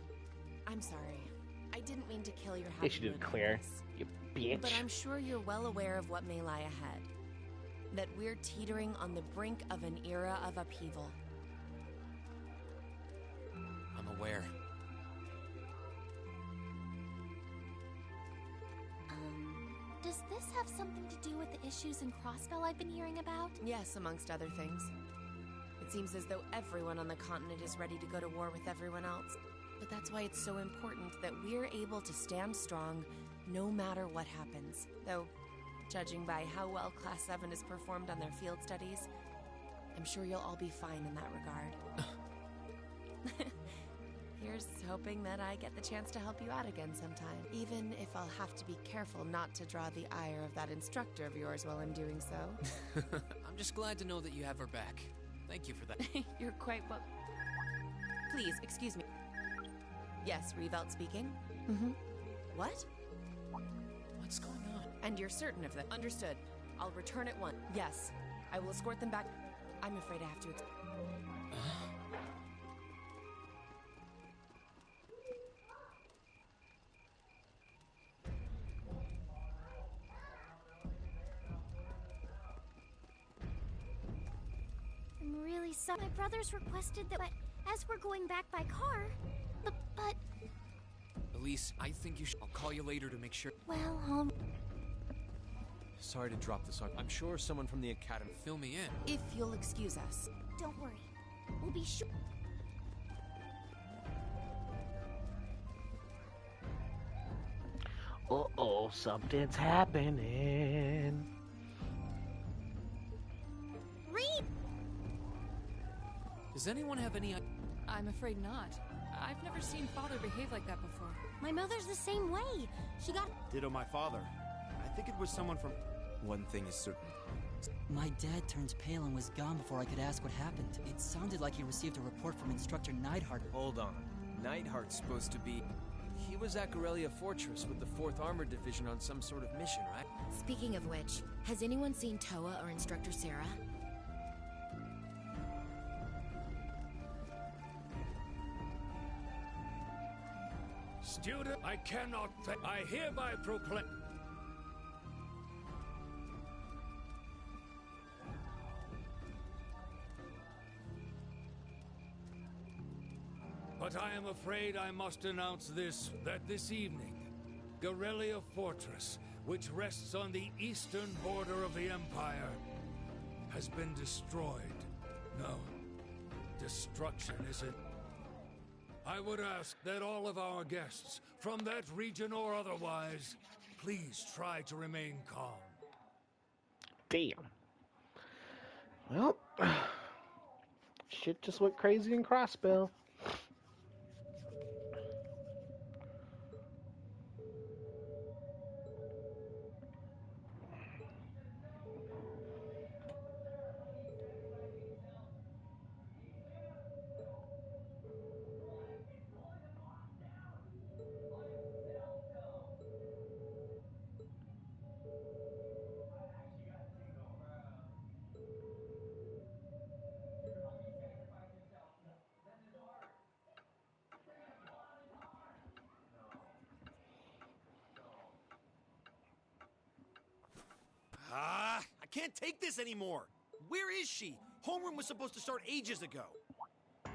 I'm sorry. I didn't mean to kill your Yes, you did, Claire. You bitch. But I'm sure you're well aware of what may lie ahead. That we're teetering on the brink of an era of upheaval. I'm aware. Does this have something to do with the issues in Crossbell I've been hearing about? Yes, amongst other things. It seems as though everyone on the continent is ready to go to war with everyone else. But that's why it's so important that we're able to stand strong no matter what happens. Though, judging by how well Class 7 has performed on their field studies, I'm sure you'll all be fine in that regard. Here's hoping that I get the chance to help you out again sometime, even if I'll have to be careful not to draw the ire of that instructor of yours while I'm doing so. I'm just glad to know that you have her back. Thank you for that. You're quite well... Please, excuse me. Yes, Revelt speaking. Mm-hmm. What? What's going on? And you're certain of that? Understood. I'll return at once. Yes, I will escort them back. I'm afraid I have to... I'm really sorry. My brothers requested that, but as we're going back by car, but... Elise, I think you should... I'll call you later to make sure... Well, Sorry to drop this on. I'm sure someone from the academy... Fill me in. If you'll excuse us. Don't worry. We'll be sure... Uh-oh, something's happening. Reed! Does anyone have any... I'm afraid not. I've never seen Father behave like that before. My mother's the same way. She got... Ditto my father. I think it was someone from... One thing is certain. My dad turned pale and was gone before I could ask what happened. It sounded like he received a report from Instructor Neidhart. Hold on. Neidhart's supposed to be... He was at Corellia Fortress with the 4th Armored Division on some sort of mission, right? Speaking of which, has anyone seen Toa or Instructor Sarah? Student, I cannot I hereby proclaim... But I am afraid I must announce this, that this evening, Corellia Fortress, which rests on the eastern border of the Empire, has been destroyed. No, destruction isn't. I would ask that all of our guests, from that region or otherwise, please try to remain calm. Damn. Well, shit just went crazy in Crossbell. I can't take this anymore. Where is she? Homeroom was supposed to start ages ago. I'm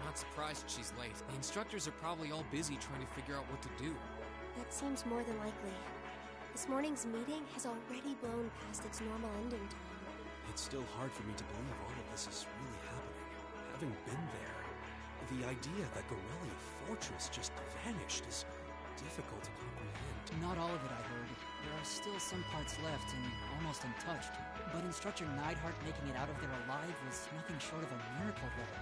not surprised she's late. The instructors are probably all busy trying to figure out what to do. That seems more than likely. This morning's meeting has already blown past its normal ending time. It's still hard for me to believe all of this is really happening. Having been there, the idea that Corellia Fortress just vanished is difficult to comprehend. Not all of it, I heard. There are still some parts left and almost untouched. But Instructor Neidhart making it out of there alive was nothing short of a miracle there.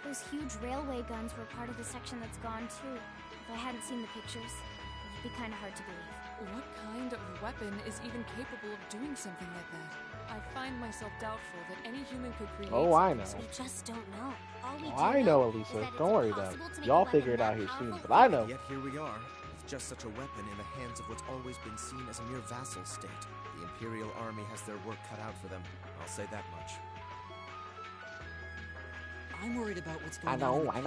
Those huge railway guns were part of the section that's gone too. If I hadn't seen the pictures, it'd be kind of hard to believe. What kind of weapon is even capable of doing something like that? I find myself doubtful that any human could create. Oh, I know. We just don't know. All we do I know, Elisa. Don't worry about it. Y'all figure it out here soon, but I know. Yet here we are, with just such a weapon in the hands of what's always been seen as a mere vassal state. The Imperial Army has their work cut out for them. I'll say that much. I'm worried about what's I going on. I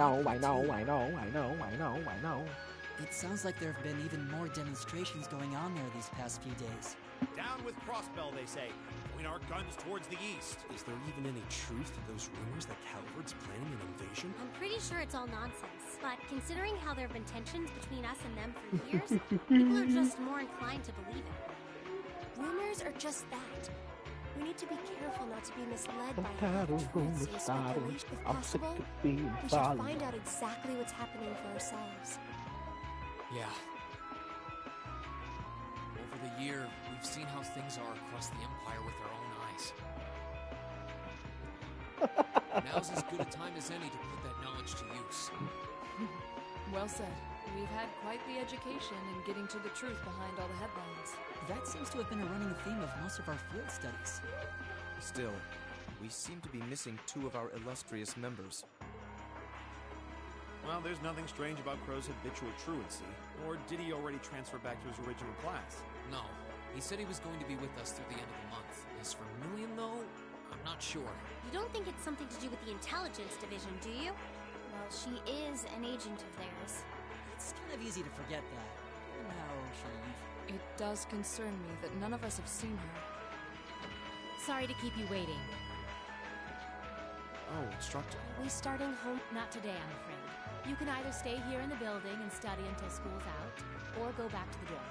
know. It sounds like there have been even more demonstrations going on there these past few days. Down with Crossbell, they say. Point our guns towards the east. Is there even any truth to those rumors that Calvard's planning an invasion? I'm pretty sure it's all nonsense, but considering how there have been tensions between us and them for years, people are just more inclined to believe it. Rumors are just that. We need to be careful not to be misled by half-truths and speculation. If possible, we should find out exactly what's happening for ourselves. Yeah. Over the year, we've seen how things are across the Empire with our own eyes. Now's as good a time as any to put that knowledge to use. Well said. We've had quite the education in getting to the truth behind all the headlines. That seems to have been a running theme of most of our field studies. Still, we seem to be missing two of our illustrious members. Well, there's nothing strange about Crow's habitual truancy. Or did he already transfer back to his original class? No. He said he was going to be with us through the end of the month. As for Million, though, I'm not sure. You don't think it's something to do with the intelligence division, do you? Well, she is an agent of theirs. It's kind of easy to forget that. Now, It does concern me that none of us have seen her. Sorry to keep you waiting. Oh, Instructor. Are we starting home? Not today, I'm afraid. You can either stay here in the building and study until school's out, or go back to the dorm.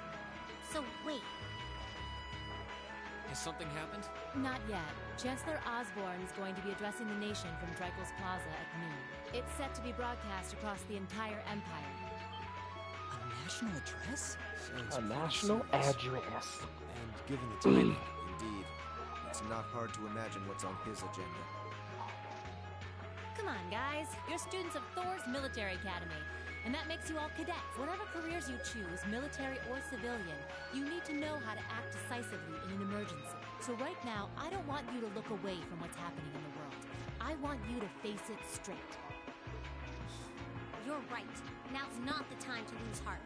So, wait. Has something happened? Not yet. Chancellor Osborne is going to be addressing the nation from Dreikel's Plaza at noon. It's set to be broadcast across the entire Empire. national address? A national address. And given the timing, indeed, it's not hard to imagine what's on his agenda. Come on, guys. You're students of Thor's Military Academy. And that makes you all cadets. Whatever careers you choose, military or civilian, you need to know how to act decisively in an emergency. So right now, I don't want you to look away from what's happening in the world. I want you to face it straight. You're right. Now's not the time to lose heart.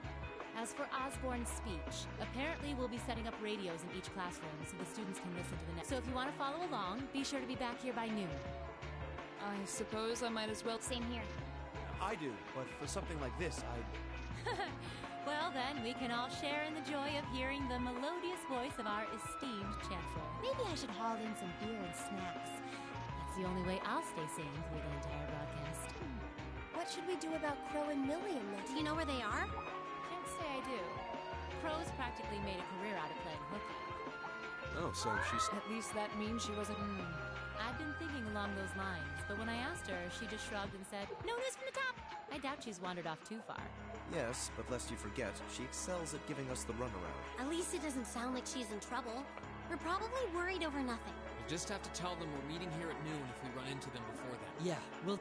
As for Osborne's speech, apparently we'll be setting up radios in each classroom so the students can listen to the next. So if you want to follow along, be sure to be back here by noon. I suppose I might as well. Same here. I do, but for something like this, Well then, we can all share in the joy of hearing the melodious voice of our esteemed Chancellor. Maybe I should haul in some beer and snacks. That's the only way I'll stay sane through the entire broadcast. What should we do about Crow and Millie and them? Do you know where they are? Can't say I do. Crow's practically made a career out of playing hooky. Oh, so she's... At least that means she wasn't... I've been thinking along those lines, but when I asked her, she just shrugged and said, "No news from the top." I doubt she's wandered off too far. Yes, but lest you forget, she excels at giving us the runaround. At least it doesn't sound like she's in trouble. We're probably worried over nothing. We'll just have to tell them we're meeting here at noon if we run into them before then. Yeah, we'll...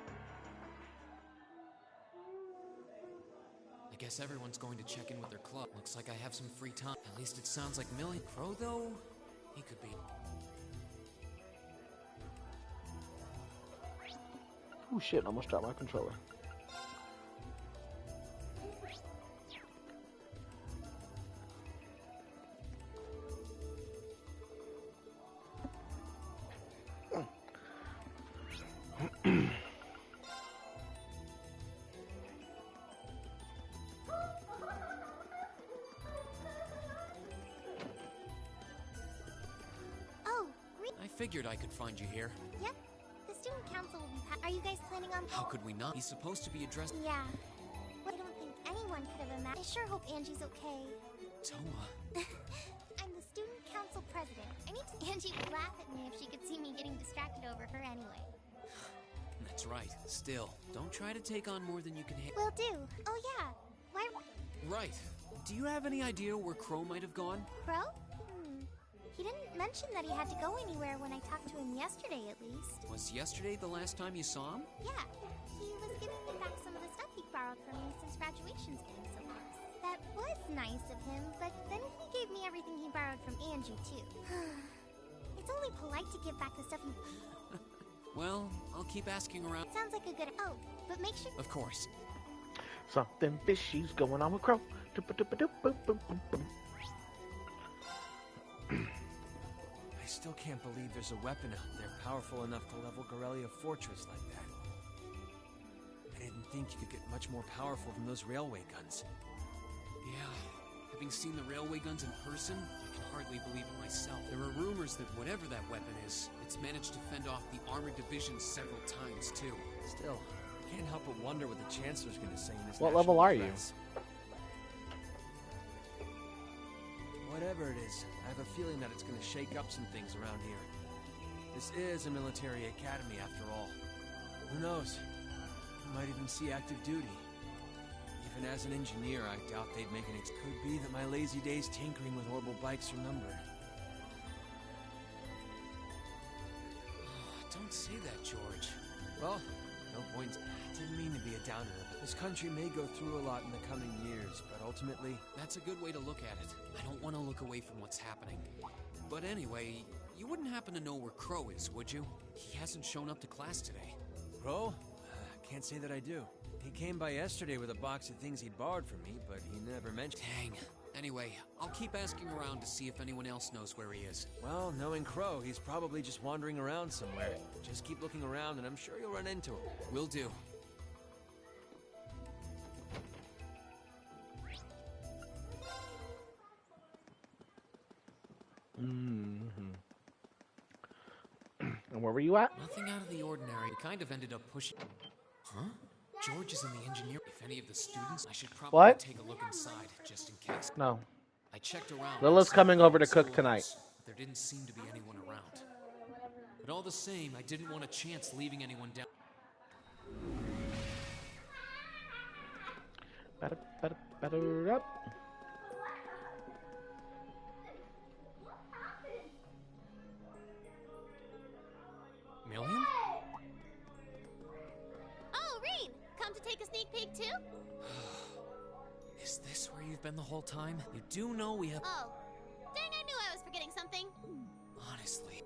I guess everyone's going to check in with their club. Looks like I have some free time. At least it sounds like Millie. Crow, though? He could be... Oh shit, I almost dropped my controller. Oh, I figured I could find you here. Yep. The student council will be Are you guys planning on... How could we not? He's supposed to be addressed... Yeah. Well, I don't think anyone could have imagined... I sure hope Angie's okay. Toma. I'm the student council president. I need to... Angie would laugh at me if she could see me getting distracted over her anyway. That's right. Still, don't try to take on more than you can handle. Will do. Oh yeah. Why... Right. Do you have any idea where Crow might have gone? Crow? He didn't mention that he had to go anywhere when I talked to him yesterday, at least. Was yesterday the last time you saw him? Yeah. He was giving me back some of the stuff he borrowed from me since graduation's getting so close. That was nice of him, but then he gave me everything he borrowed from Angie, too. It's only polite to give back the stuff you... Well, I'll keep asking around. Sounds like a good... Oh, but make sure... Of course. Something fishy's going on with Crow. I still can't believe there's a weapon out there powerful enough to level Gorelia Fortress like that. I didn't think you could get much more powerful than those railway guns. Yeah, having seen the railway guns in person, I can hardly believe it myself. There are rumors that whatever that weapon is, it's managed to fend off the armored divisions several times, too. Still, I can't help but wonder what the Chancellor's going to say in this. What level are you? Whatever it is, I have a feeling that it's going to shake up some things around here. This is a military academy, after all. Who knows? We might even see active duty. Even as an engineer, I doubt they'd make an Could be that my lazy days tinkering with orbital bikes are numbered. Don't say that, George. Well, no point. Didn't mean to be a downer, but this country may go through a lot in the coming years, but ultimately... That's a good way to look at it. I don't want to look away from what's happening. But anyway, you wouldn't happen to know where Crow is, would you? He hasn't shown up to class today. Crow? Can't say that I do. He came by yesterday with a box of things he'd borrowed from me, but he never mentioned... Dang. Anyway, I'll keep asking around to see if anyone else knows where he is. Well, knowing Crow, he's probably just wandering around somewhere. Just keep looking around and I'm sure you'll run into him. Will do. And where were you at? Nothing out of the ordinary. We kind of ended up pushing... Huh? George is in the engineer. If any of the students, I should probably take a look inside, just in case. No. I checked around. Lila's coming over to cook tonight. There didn't seem to be anyone around. But all the same, I didn't want a chance leaving anyone down. Ba-da-ba-da-ba-da-up. Million? Oh, Rean! Come to take a sneak peek too? Is this where you've been the whole time? You do know we have... Oh. Dang, I knew I was forgetting something. Honestly.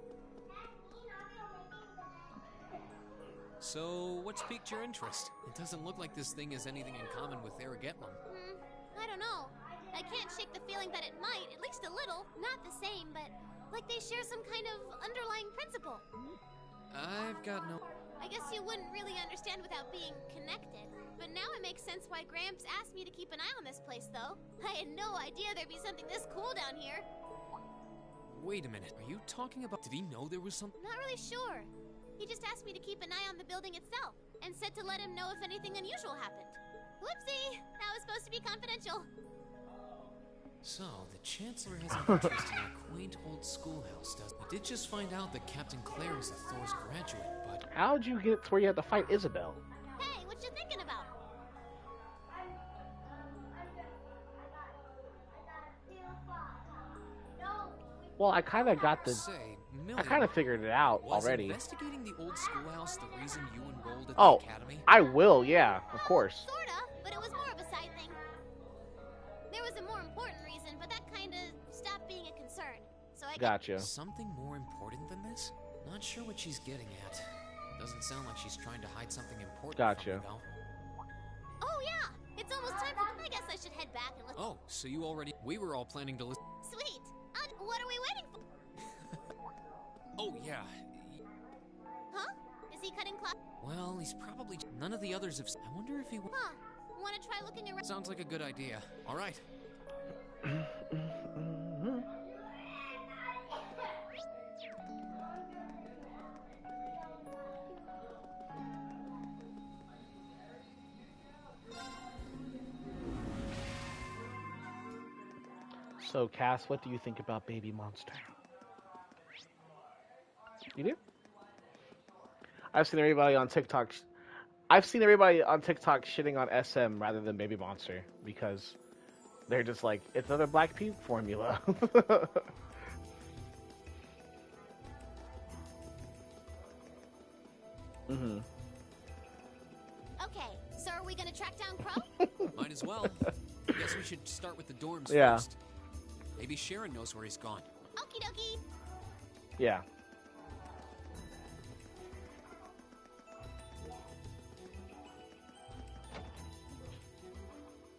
So, what's piqued your interest? It doesn't look like this thing has anything in common with Aragetmum. I don't know. I can't shake the feeling that it might, at least a little. Not the same, but like they share some kind of underlying principle. I've got no... I guess you wouldn't really understand without being connected. But now it makes sense why Gramps asked me to keep an eye on this place, though. I had no idea there'd be something this cool down here. Wait a minute. Are you talking about... Did he know there was something... Not really sure. He just asked me to keep an eye on the building itself, and said to let him know if anything unusual happened. Whoopsie! That was supposed to be confidential. So, the Chancellor has an interest in our quaint old schoolhouse, doesn't he? We did just find out that Captain Claire is a Thor's graduate, but... How'd you get to where you had to fight Isabel? Hey, what you thinking about? Well, I kind of got the... Say, I kind of figured it out was already. investigating the old schoolhouse the reason you enrolled at Oh, the academy? I will, yeah, of course. Sorta, but it was more of a side thing. There was a more important reason, but that kinda stopped being a concern. So I Gotcha. Something more important than this? Not sure what she's getting at. Doesn't sound like she's trying to hide something important Gotcha. from me, though. Oh yeah, it's almost time for... I guess I should head back and listen. Oh, so you already... We were all planning to listen... Sweet. What are we waiting for? Oh, yeah. Huh? Is he cutting class? Well, he's probably... None of the others have... I wonder if he... Huh. Want to try looking around? Sounds like a good idea. All right. So, Cass, what do you think about Baby Monster? You do? I've seen everybody on TikTok. I've seen everybody on TikTok shitting on SM rather than Baby Monster because they're just like, it's another Black Pink formula. Mm-hmm. Okay, so are we gonna track down Crow? Might as well. Guess we should start with the dorms Yeah. first. Maybe Sharon knows where he's gone. Okie dokie. Yeah.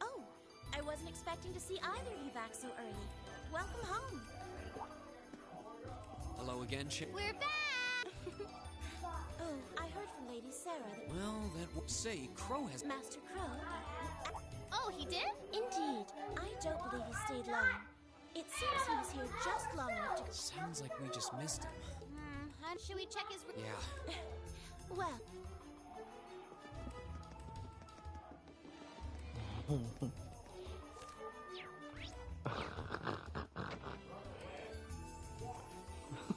Oh, I wasn't expecting to see either of you back so early. Welcome home. Hello again, Sharon. We're back! Oh, I heard from Lady Sarah that... Well, that would say Crow has... Master Crow? Oh, he did? Indeed. I don't believe he stayed long. It seems he was here just long enough to... Sounds like we just missed him. Should we check his... Yeah. Well...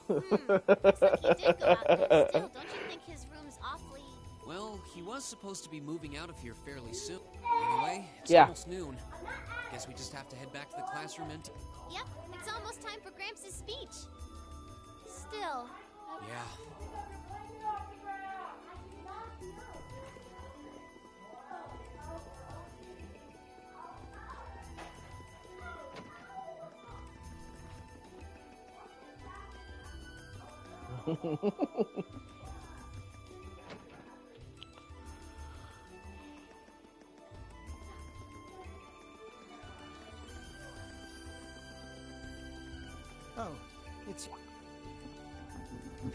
Looks like he did go out there. Still, don't you think his room's awfully... Well, he was supposed to be moving out of here fairly soon. Anyway, it's Yeah. almost noon. Guess we just have to head back to the classroom and... Yep, it's almost time for Gramps' speech. Still... Yeah. Oh, it's...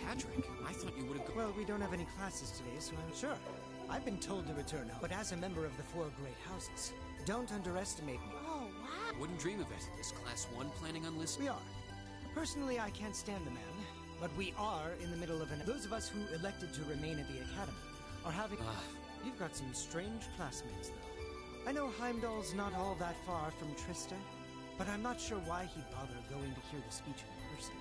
Patrick, I thought you would have... Well, we don't have any classes today, so I'm sure. I've been told to return home, but as a member of the Four Great Houses, don't underestimate me. Oh, wow. Wouldn't dream of it. Is Class 1 planning on listening? We are. Personally, I can't stand the man, but we are in the middle of an... Those of us who elected to remain at the Academy are having... You've got some strange classmates, though. I know Heimdall's not all that far from Trista, but I'm not sure why he'd bother going to hear the speech in person.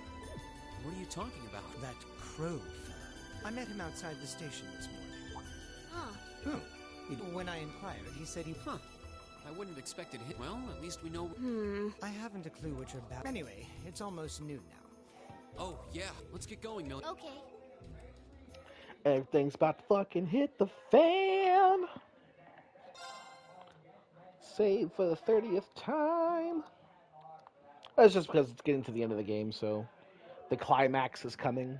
What are you talking about? That Crow fella. I met him outside the station this morning. Huh. When I inquired, he said he... I wouldn't have expected him. Well, at least we know. I haven't a clue what you're about. Anyway, it's almost noon now. Oh, yeah. Let's get going, Millie. Okay. Everything's about to fucking hit the fan. Save for the 30th time. That's just because it's getting to the end of the game, so the climax is coming.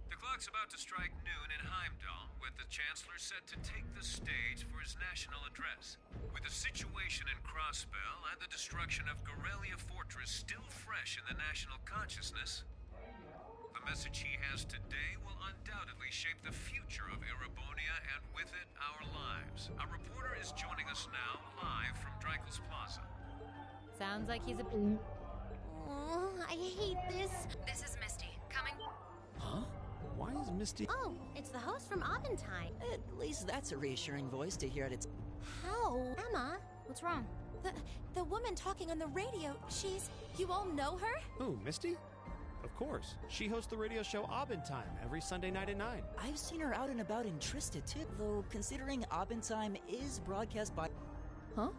The clock's about to strike noon in Heimdall, with the Chancellor set to take the stage for his national address. With the situation in Crossbell and the destruction of Gorelia Fortress still fresh in the national consciousness, the message he has today will undoubtedly shape the future of Erebonia and with it, our lives. Our reporter is joining us now, live from Dreikel's Plaza. Sounds like he's a... Oh, I hate this. This is Misty. Coming. Huh? Why is Misty... Oh, it's the host from Aventine. At least that's a reassuring voice to hear at its... How? Emma? What's wrong? The woman talking on the radio, she's... You all know her? Who, Misty? Of course. She hosts the radio show Abendtime every Sunday night at 9. I've seen her out and about in Trista too, though considering Abendtime is broadcast by... Huh?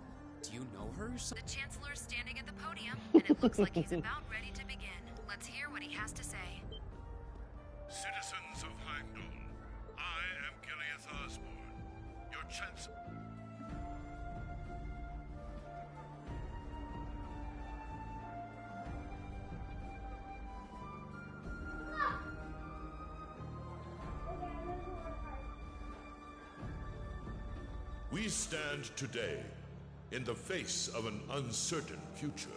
Do you know her? The Chancellor's standing at the podium, and it looks like he's about ready to begin. Let's hear what he has to say. Citizens of Heimdall, I am Gileath Osborne, your Chancellor. We stand today in the face of an uncertain future.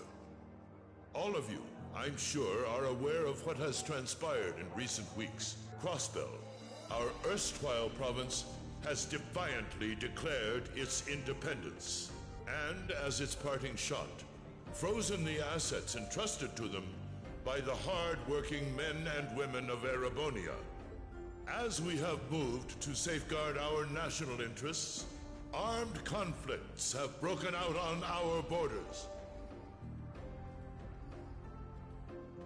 All of you, I'm sure, are aware of what has transpired in recent weeks. Crossbell, our erstwhile province, has defiantly declared its independence, and as its parting shot, frozen the assets entrusted to them by the hard-working men and women of Erebonia. As we have moved to safeguard our national interests, armed conflicts have broken out on our borders.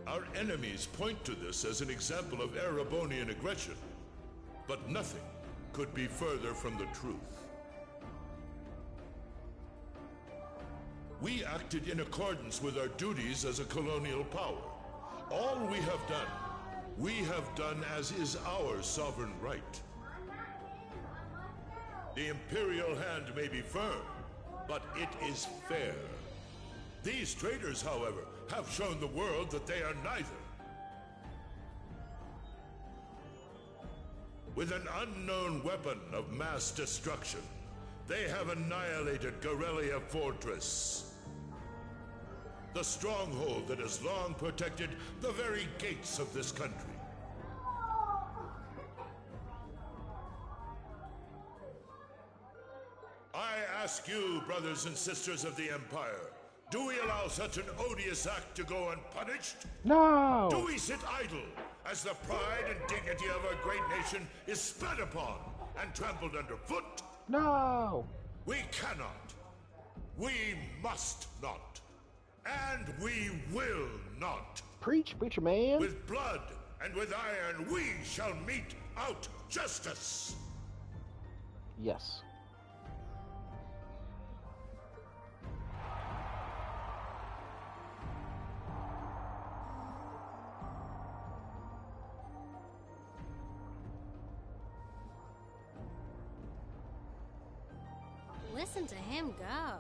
Our enemies point to this as an example of Erebonian aggression, but nothing could be further from the truth. We acted in accordance with our duties as a colonial power. All we have done as is our sovereign right. The Imperial hand may be firm, but it is fair. These traitors, however, have shown the world that they are neither. With an unknown weapon of mass destruction, they have annihilated Gorelia Fortress, the stronghold that has long protected the very gates of this country. I ask you, brothers and sisters of the Empire, do we allow such an odious act to go unpunished? No! Do we sit idle as the pride and dignity of our great nation is spat upon and trampled underfoot? No! We cannot. We must not. And we will not. Preach, preacher man. With blood and with iron, we shall mete out justice. Yes. Listen to him go.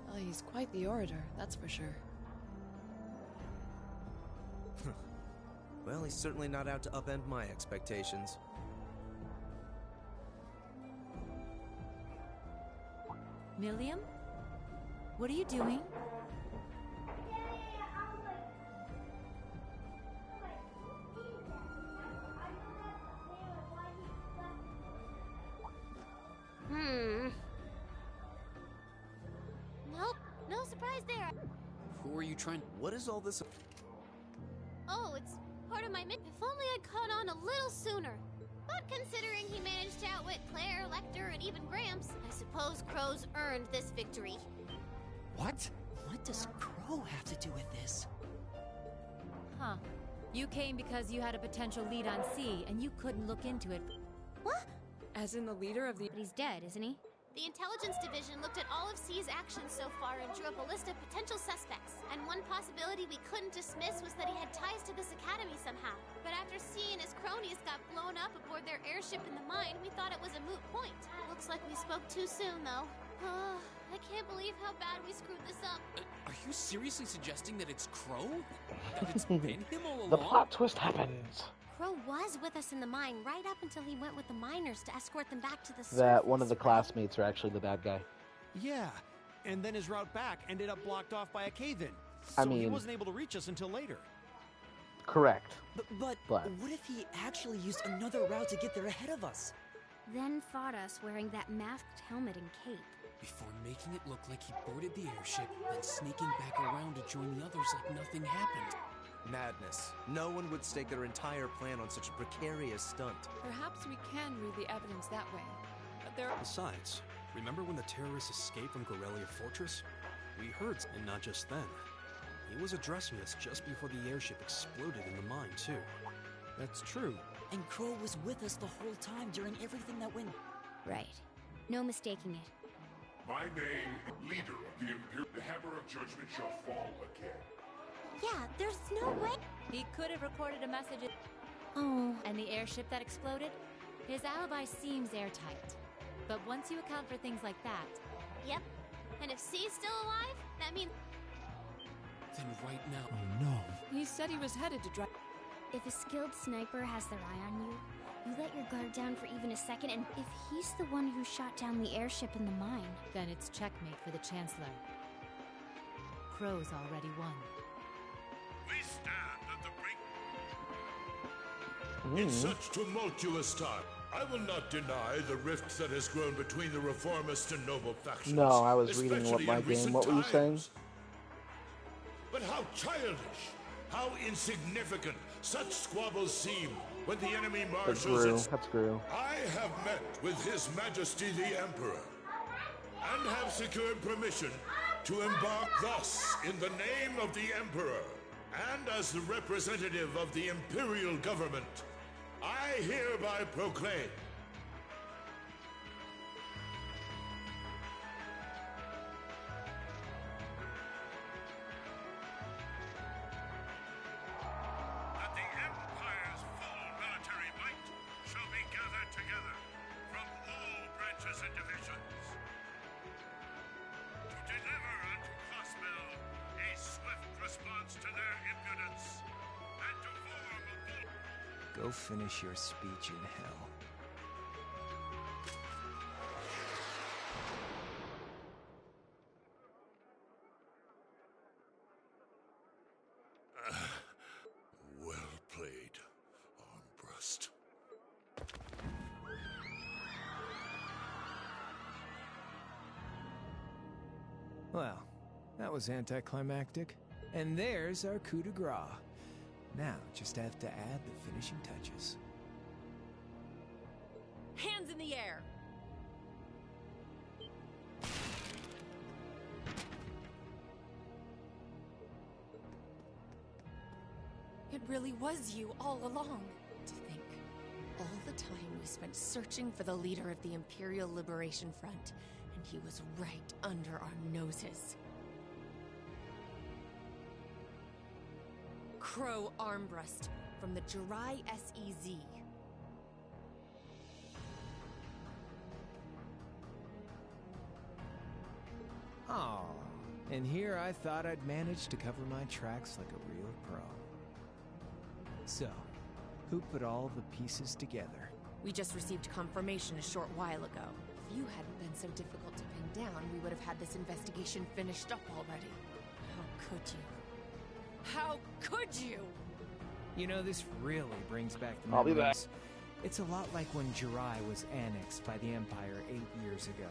Well, he's quite the orator, that's for sure. Well, he's certainly not out to upend my expectations. Milliam? What are you doing? Nope, no surprise there. Who are you trying... What is all this... Oh, it's part of my If only I'd caught on a little sooner. But considering he managed to outwit Claire, Lecter, and even Gramps, I suppose Crow's earned this victory. What? What does Crow have to do with this? Huh. You came because you had a potential lead on C, and you couldn't look into it. What? As in the leader of the... But he's dead, isn't he? The intelligence division looked at all of C's actions so far and drew up a list of potential suspects. And one possibility we couldn't dismiss was that he had ties to this academy somehow. But after C and his cronies got blown up aboard their airship in the mine, we thought it was a moot point. Looks like we spoke too soon, though. I can't believe how bad we screwed this up. Are you seriously suggesting that it's Crow? That it's been him all along? The plot twist happens. Crow was with us in the mine right up until he went with the miners to escort them back to the surface. That one of the classmates are actually the bad guy. Yeah, and then his route back ended up blocked off by a cave-in. I So he mean- wasn't able to reach us until later. Correct. But But- what if he actually used another route to get there ahead of us? Then fought us wearing that masked helmet and cape. Before making it look like he boarded the airship, then sneaking back around to join the others like nothing happened. Madness. No one would stake their entire plan on such a precarious stunt. Perhaps we can read the evidence that way. But there are... Besides, remember when the terrorists escaped from Gorelia Fortress? We heard, and not just then. He was addressing us just before the airship exploded in the mine, too. That's true. And Crow was with us the whole time during everything that went... Right. No mistaking it. My name, leader of the Imperial, the Hammer of Judgment shall fall again. Yeah, there's no way. He could have recorded a message. Oh. And the airship that exploded? His alibi seems airtight. But once you account for things like that... Yep. And if C's still alive, that means... Then right now... Oh no. He said he was headed to drive... If a skilled sniper has their eye on you, you let your guard down for even a second, and if he's the one who shot down the airship in the mine... Then it's checkmate for the Chancellor. Crow's already won. We stand at the brink. In such tumultuous time, I will not deny the rift that has grown between the reformist and noble factions. No, I was reading what especially my in game. recent What were you saying? times. But how childish, how insignificant such squabbles seem when the enemy That's marshals Gru. its... That's Gru. I have met with His Majesty the Emperor, and have secured permission to embark thus in the name of the Emperor, and as the representative of the Imperial government, I hereby proclaim That the Empire's full military might shall be gathered together from all branches and divisions to deliver unto Crossbell a swift response to their impudence and to form a bold... Go finish your speech in hell. well played, Armbrust. Well, that was anticlimactic. And there's our coup de grace. Now, just have to add the finishing touches. Hands in the air! It really was you all along. To think, all the time we spent searching for the leader of the Imperial Liberation Front, and he was right under our noses. Crow Armbrust from the Jirai SEZ. Aw, and here I thought I'd managed to cover my tracks like a real pro. So, who put all the pieces together? We just received confirmation a short while ago. If you hadn't been so difficult to pin down, we would have had this investigation finished up already. How could you? How could you? You know, this really brings back the I'll be memories. It's a lot like when Jirai was annexed by the Empire 8 years ago.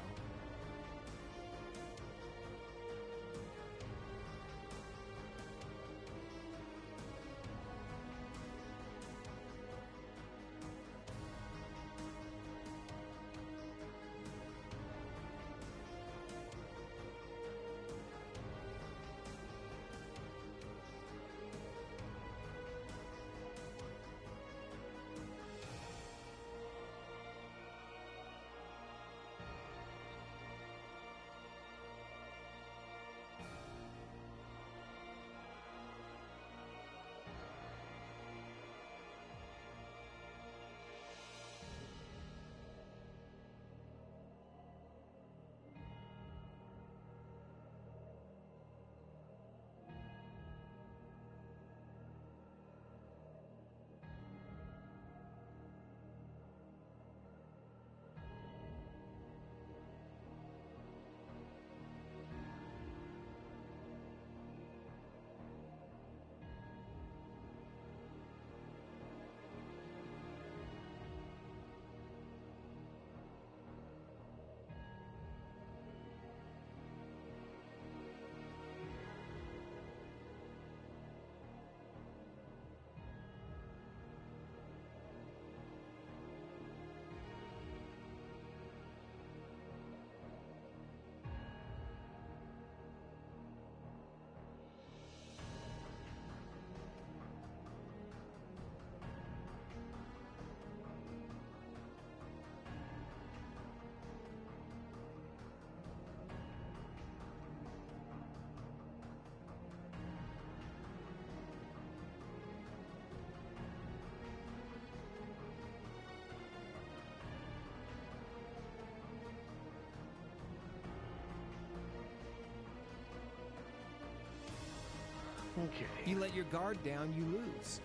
Okay. You let your guard down, you lose.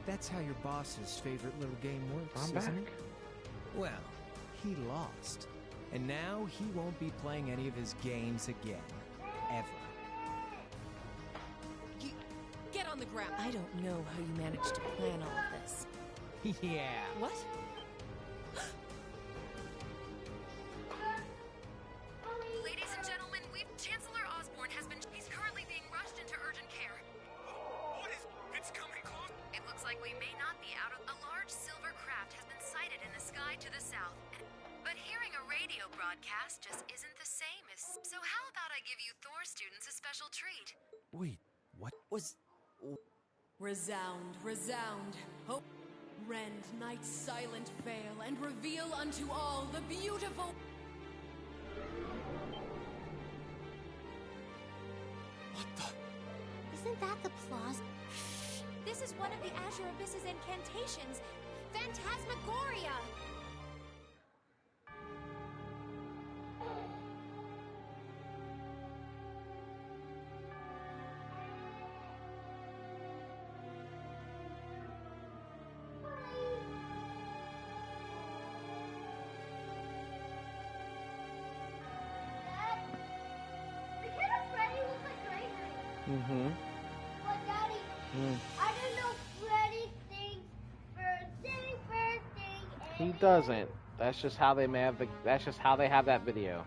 That's how your boss's favorite little game works, I'm isn't back. it? Well, he lost. And now he won't be playing any of his games again. Ever. Get on the ground. I don't know how you managed to plan all of this. Yeah. What? Ladies and gentlemen, Chancellor Osborne has been... He's currently being rushed into urgent care. What is... It's coming close. It looks like we may not be out of... A large silver craft has been sighted in the sky to the south. But hearing a radio broadcast just isn't the same as... So how about I give you Thor students a special treat? Wait, what? Resound, resound. Hope. Rend night's silent veil and reveal unto all the beautiful... What the... Isn't that the plaza? This is one of the Azure Abyss's incantations. Phantasmagoria! Mm-hmm. But Daddy, I don't know Freddy thinks birthday. He doesn't. That's just how they have the. That's just how they have that video.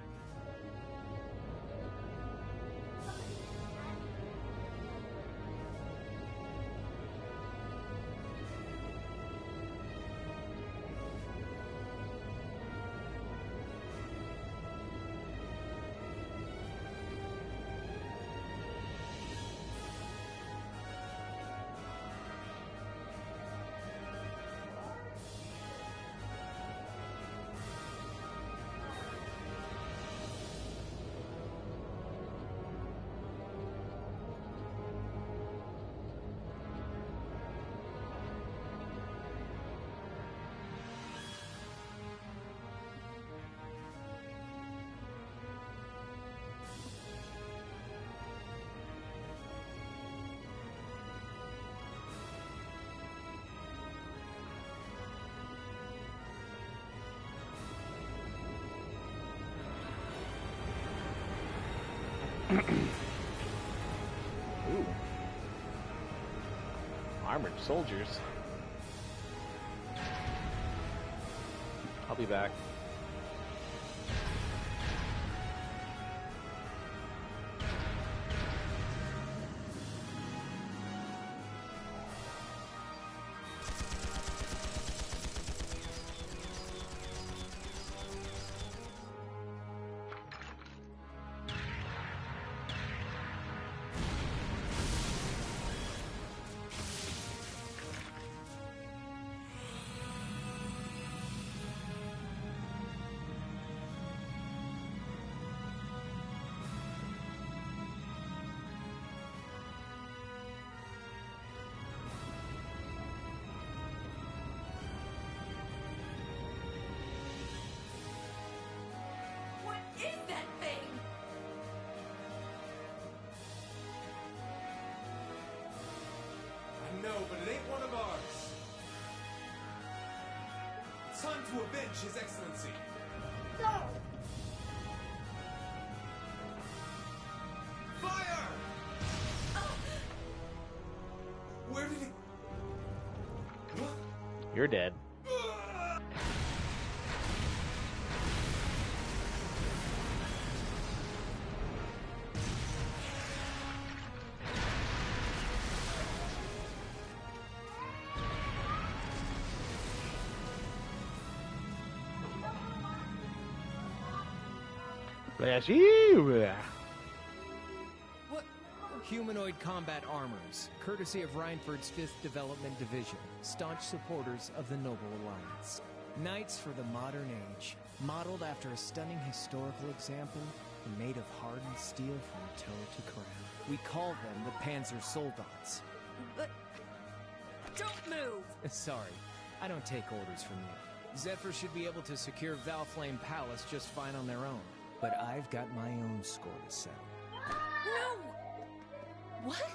Ooh. Armored soldiers. I'll be back. What is that thing? I know, but it ain't one of ours. It's time to avenge His Excellency. No! Fire! Where did it... What? You're dead. Bless you. What? Humanoid combat armors, courtesy of Reinford's 5th Development Division, staunch supporters of the Noble Alliance. Knights for the modern age, modeled after a stunning historical example and made of hardened steel from toe to crown. We call them the Panzer Soldats. But... Don't move! Sorry, I don't take orders from you. Zephyr should be able to secure Valflame Palace just fine on their own. But I've got my own score to settle. No! What?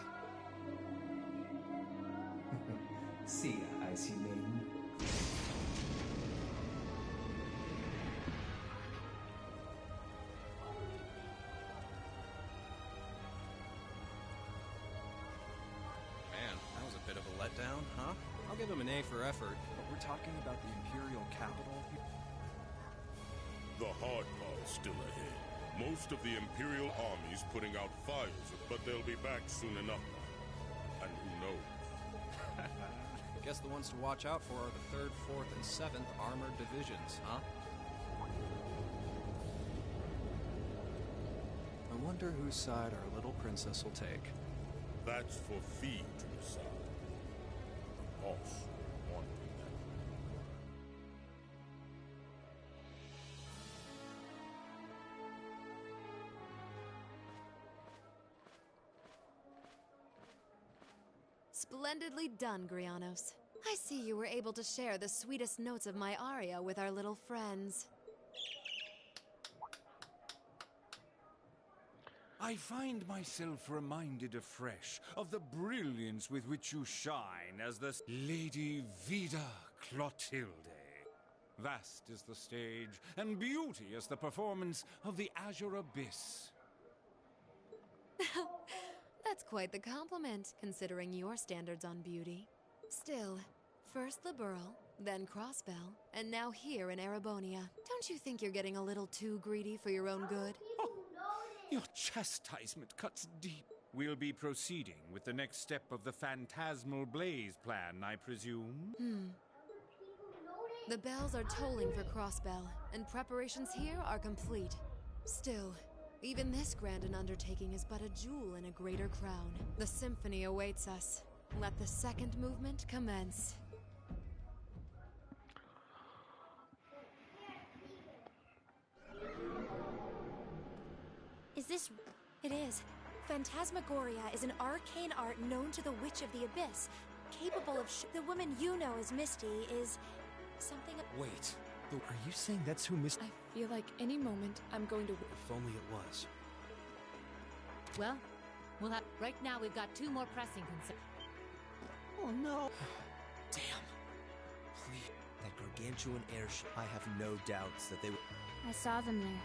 See ya, Icy Maiden. Man, that was a bit of a letdown, huh? I'll give him an A for effort. But we're talking about the Imperial capital here. The hard part's still ahead. Most of the Imperial army's putting out fires, but they'll be back soon enough. And who knows? I guess the ones to watch out for are the 3rd, 4th, and 7th Armored Divisions, huh? I wonder whose side our little princess will take. That's for Fee to decide. The boss wanted that. Splendidly done, Grianos. I see you were able to share the sweetest notes of my aria with our little friends. I find myself reminded afresh of the brilliance with which you shine as the Lady Vida Clotilde. Vast is the stage, and beauty is the performance of the Azure Abyss. That's quite the compliment, considering your standards on beauty. Still, first Liberl, then Crossbell, and now here in Erebonia. Don't you think you're getting a little too greedy for your own good? Your chastisement cuts deep. We'll be proceeding with the next step of the Phantasmal Blaze plan, I presume? The bells are tolling for Crossbell, and preparations here are complete. Still, even this grand an undertaking is but a jewel in a greater crown. The symphony awaits us. Let the second movement commence. Is this... It is. Phantasmagoria is an arcane art known to the Witch of the Abyss, capable of the woman you know as Misty is... something... Wait, are you saying that's who Misty... I feel like any moment I'm going to... If only it was. Well, we'll have... Right now we've got 2 more pressing concerns. Oh no! Damn. Please. That gargantuan airship. I have no doubts that they would... I saw them there.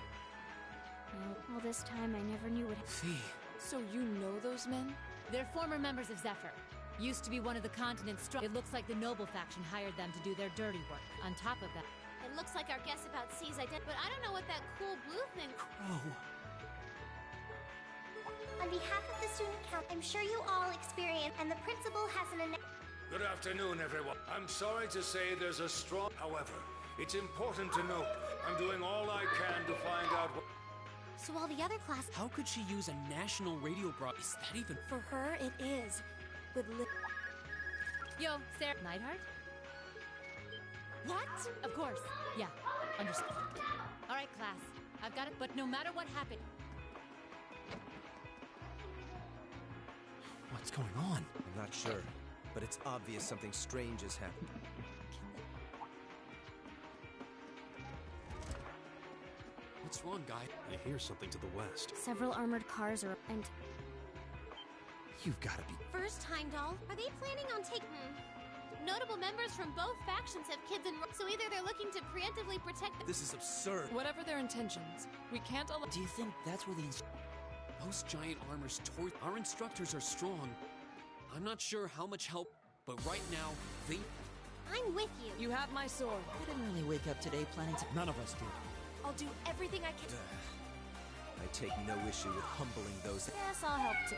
Well, all this time I never knew what... Fee. So you know those men? They're former members of Zephyr. Used to be one of the continent's strong... It looks like the Noble faction hired them to do their dirty work. On top of that... It looks like our guess about C's identity, but I don't know what that cool blue thing... Oh. On behalf of the student council, I'm sure you all experience, and the principal has an announcement. Good afternoon, everyone. I'm sorry to say there's a strong... However, it's important to note I'm doing all I can to find out what... So while the other class... How could she use a national radio broadcast? Is that even... For her, it is. With Yo, Sarah... Neidhart? What? Of course. Yeah, understood. All right, class. I've got it, but no matter what happened... What's going on? I'm not sure, but it's obvious something strange has happened. What's wrong, guy? I hear something to the west. Several armored cars are... and... You've got to be... First Heimdall, are they planning on taking... Notable members from both factions have kids in... So either they're looking to preemptively protect... This is absurd. Whatever their intentions, we can't allow... Do you think that's where the... Those giant armors tore... Our instructors are strong. I'm not sure how much help, but right now, they... I'm with you. You have my sword. I didn't really wake up today planning to... None of us did. I'll do everything I can. I take no issue with humbling those... Yes, I'll help too.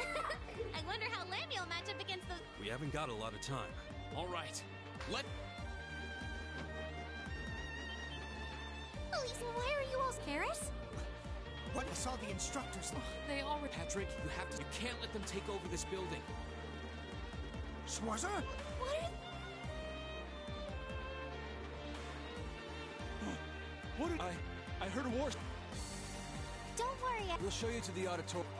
I wonder how Lamy will match up against those... We haven't got a lot of time. All right. Police, why are you all... Karis? What? I saw the instructors. They all were... Patrick, you can't let them take over this building. Schwarzer? What are... What did I heard a war... Don't worry. We'll show you to the auditorium.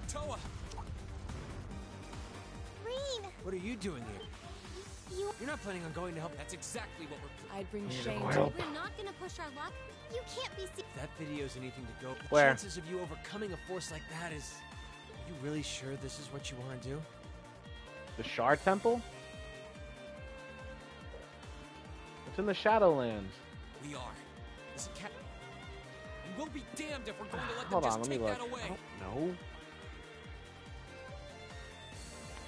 Toa! Green! What are you doing here? You're not planning on going to help. That's exactly what we're... I'd bring Need shame a to... help. We're not gonna push our luck. You can't be... If that video's anything to go... The Where? chances of you overcoming a force like that is... You really sure this is what you want to do? The Shard Temple? It's in the Shadowlands. We are. Isn't Cat... And we'll be damned if we're going to let them Hold on, just let me take look. that away. I don't know.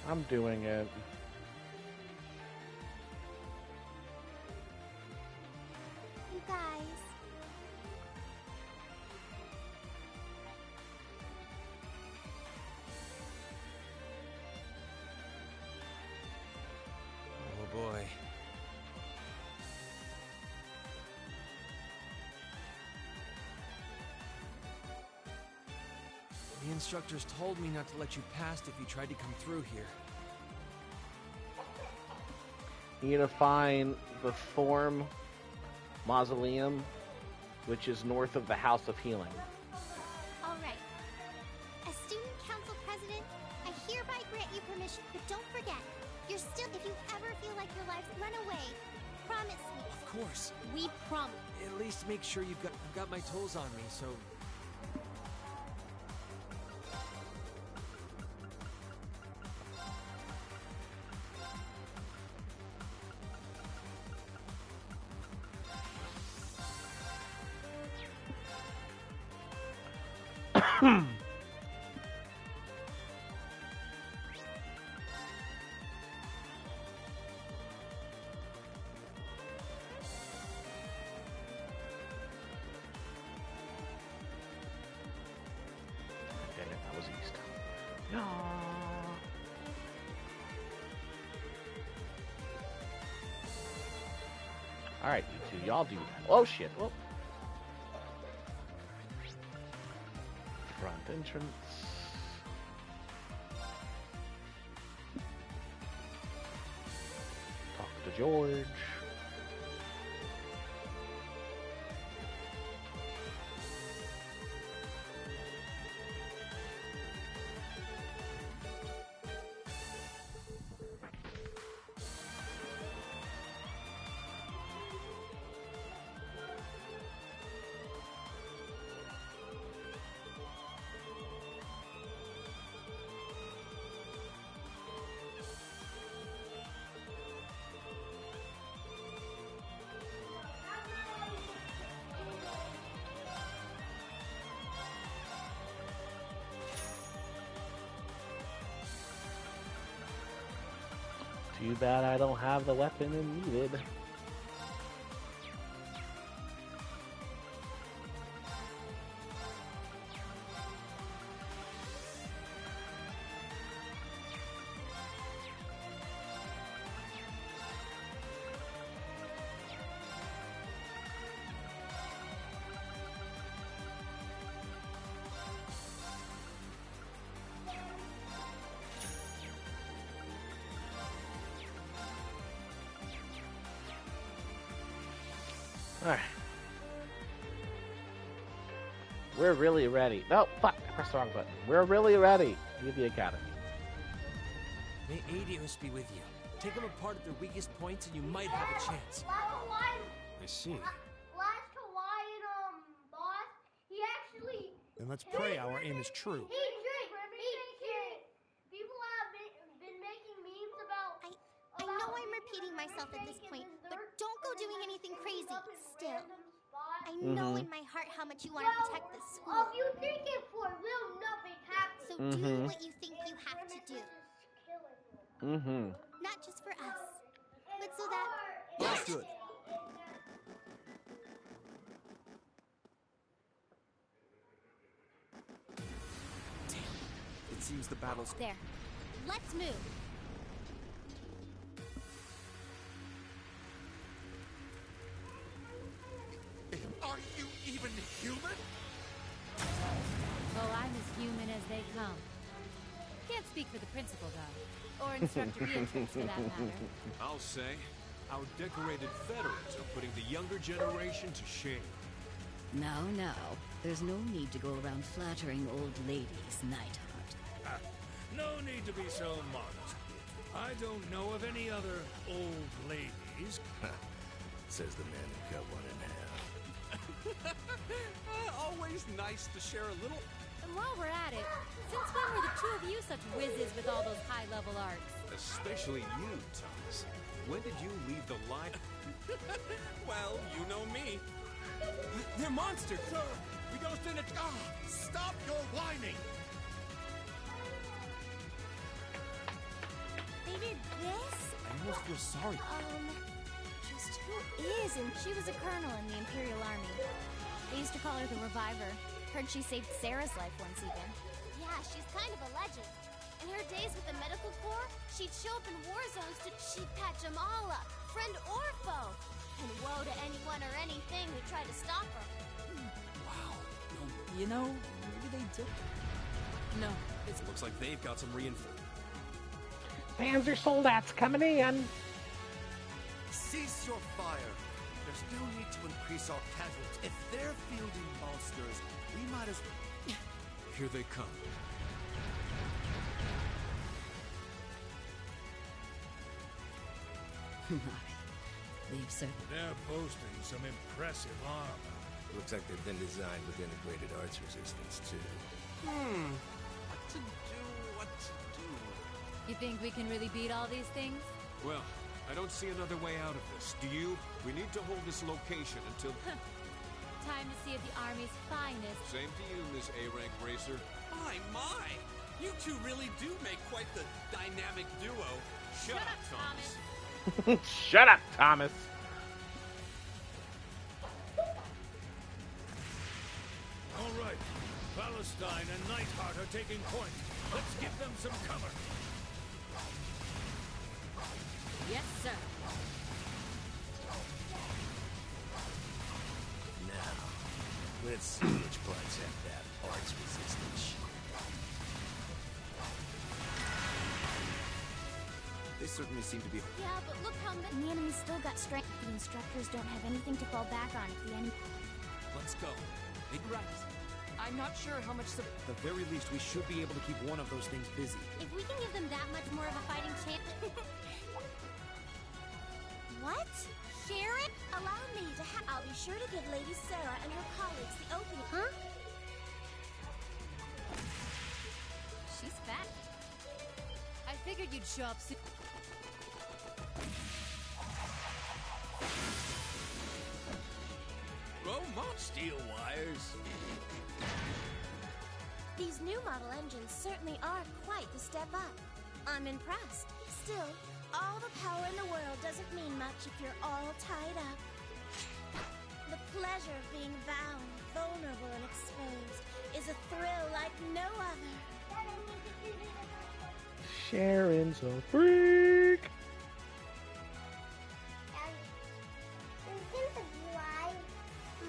I'm doing it. You guys. Oh boy. The instructors told me not to let you past if you tried to come through here. You need to find the Thorm Mausoleum, which is north of the House of Healing. All right. As student council president, I hereby grant you permission, but don't forget, you're still, if you ever feel like your life's run away, promise me. Of course. We promise. At least make sure I've got my tools on me, so... Dang it, that was east. No. Alright, you two, y'all do that. Oh shit. Whoop. Front entrance. Talk to George. Too bad I don't have the weapon needed. Alright. We're really ready. No, fuck, I pressed the wrong button. We're really ready. Leave the academy. May Adios be with you. Take them apart at their weakest points and you might have a chance. I see. Last Hawaiian, boss, he actually... Then let's pray our aim is true. He tricked. People have been making memes about... I know I'm repeating myself at this point, but don't go doing anything crazy. Still, I know in my heart how much you want to protect this school. You think it for real, nothing happens. So do what you think you have to do. Not just for us, but so that... Understood. Damn. It seems the battle's... There. Let's move. Are you even human? Oh, I'm as human as they come. Can't speak for the principal, though. Or Instructor Beatrix, for that matter. I'll say, our decorated veterans are putting the younger generation to shame. Now, there's no need to go around flattering old ladies, Nightheart. No need to be so modest. I don't know of any other old ladies. Says the man who cut one in half. Always nice to share a while we're at it, since when were the two of you such whizzes with all those high-level arts? Especially you, Thomas. When did you leave the line? Well, you know me. They're monsters! Sir, we don't stand a... Ah, stop your whining! They did this? I almost feel sorry. Just who is? And she was a colonel in the Imperial Army. They used to call her the Reviver. Heard she saved Sarah's life once even. Yeah, she's kind of a legend. In her days with the medical corps, she'd show up in war zones she'd patch them all up, friend or foe. And woe to anyone or anything who tried to stop her. Wow. You know, maybe they did. No, it looks like they've got some reinforcements. Panzer soldats coming in. Cease your fire. There's no need to increase our casualties. If they're fielding monsters, we might as well... Here they come. They've certainly... They're boasting some impressive armor. Looks like they've been designed with integrated arts resistance, too. What to do? You think we can really beat all these things? Well, I don't see another way out of this. Do you? We need to hold this location until... Time to see if the Army's finest... Same to you, Miss A-Rank Racer. My! You two really do make quite the dynamic duo. Shut up, Thomas. Shut up, Thomas. All right. Palestine and Nightheart are taking point. Let's give them some cover. Yes, sir. Now, let's see which parts have that arts resistance. They certainly seem to be... Yeah, but look how many... And the enemy's still got strength. The instructors don't have anything to fall back on if the enemy... Let's go. Right. I'm not sure how much... At the very least, we should be able to keep one of those things busy. If we can give them that much more of a fighting chance... What? Sharon? Allow me to I'll be sure to give Lady Sarah and her colleagues the opening... Huh? She's fat. I figured you'd show up soon. Steel wires. These new model engines certainly are quite the step up. I'm impressed. Still, all the power in the world doesn't mean much if you're all tied up. The pleasure of being bound, vulnerable, and exposed is a thrill like no other. Sharon's a freak.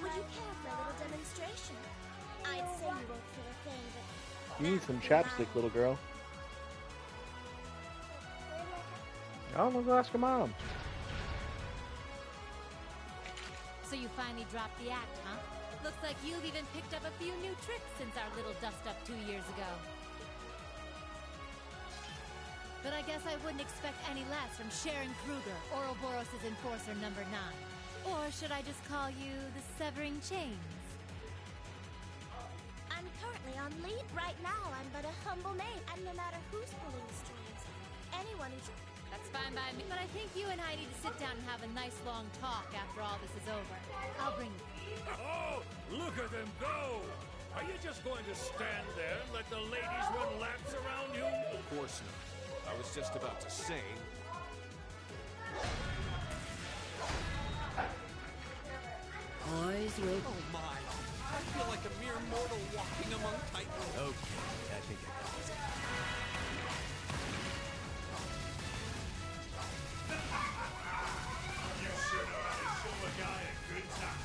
Would you care for a little demonstration? I'd say you won't feel a thing, but... You need some chapstick, little girl. Oh, let's go ask your mom. So you finally dropped the act, huh? Looks like you've even picked up a few new tricks since our little dust-up 2 years ago. But I guess I wouldn't expect any less from Sharon Kruger, Ouroboros' Enforcer number 9. Or should I just call you the Severing Chains? I'm currently on leave. Right now, I'm but a humble maid, and no matter who's pulling the strings, anyone who's... That's fine by me. But I think you and I need to sit down and have a nice long talk after all this is over. I'll bring you. Oh, look at them go! Are you just going to stand there and let the ladies run laps around you? Of course not. I was just about to say... Boys will... Oh my! I feel like a mere mortal walking among titans. Okay, I think I got this. You sure know how to show a guy a good time.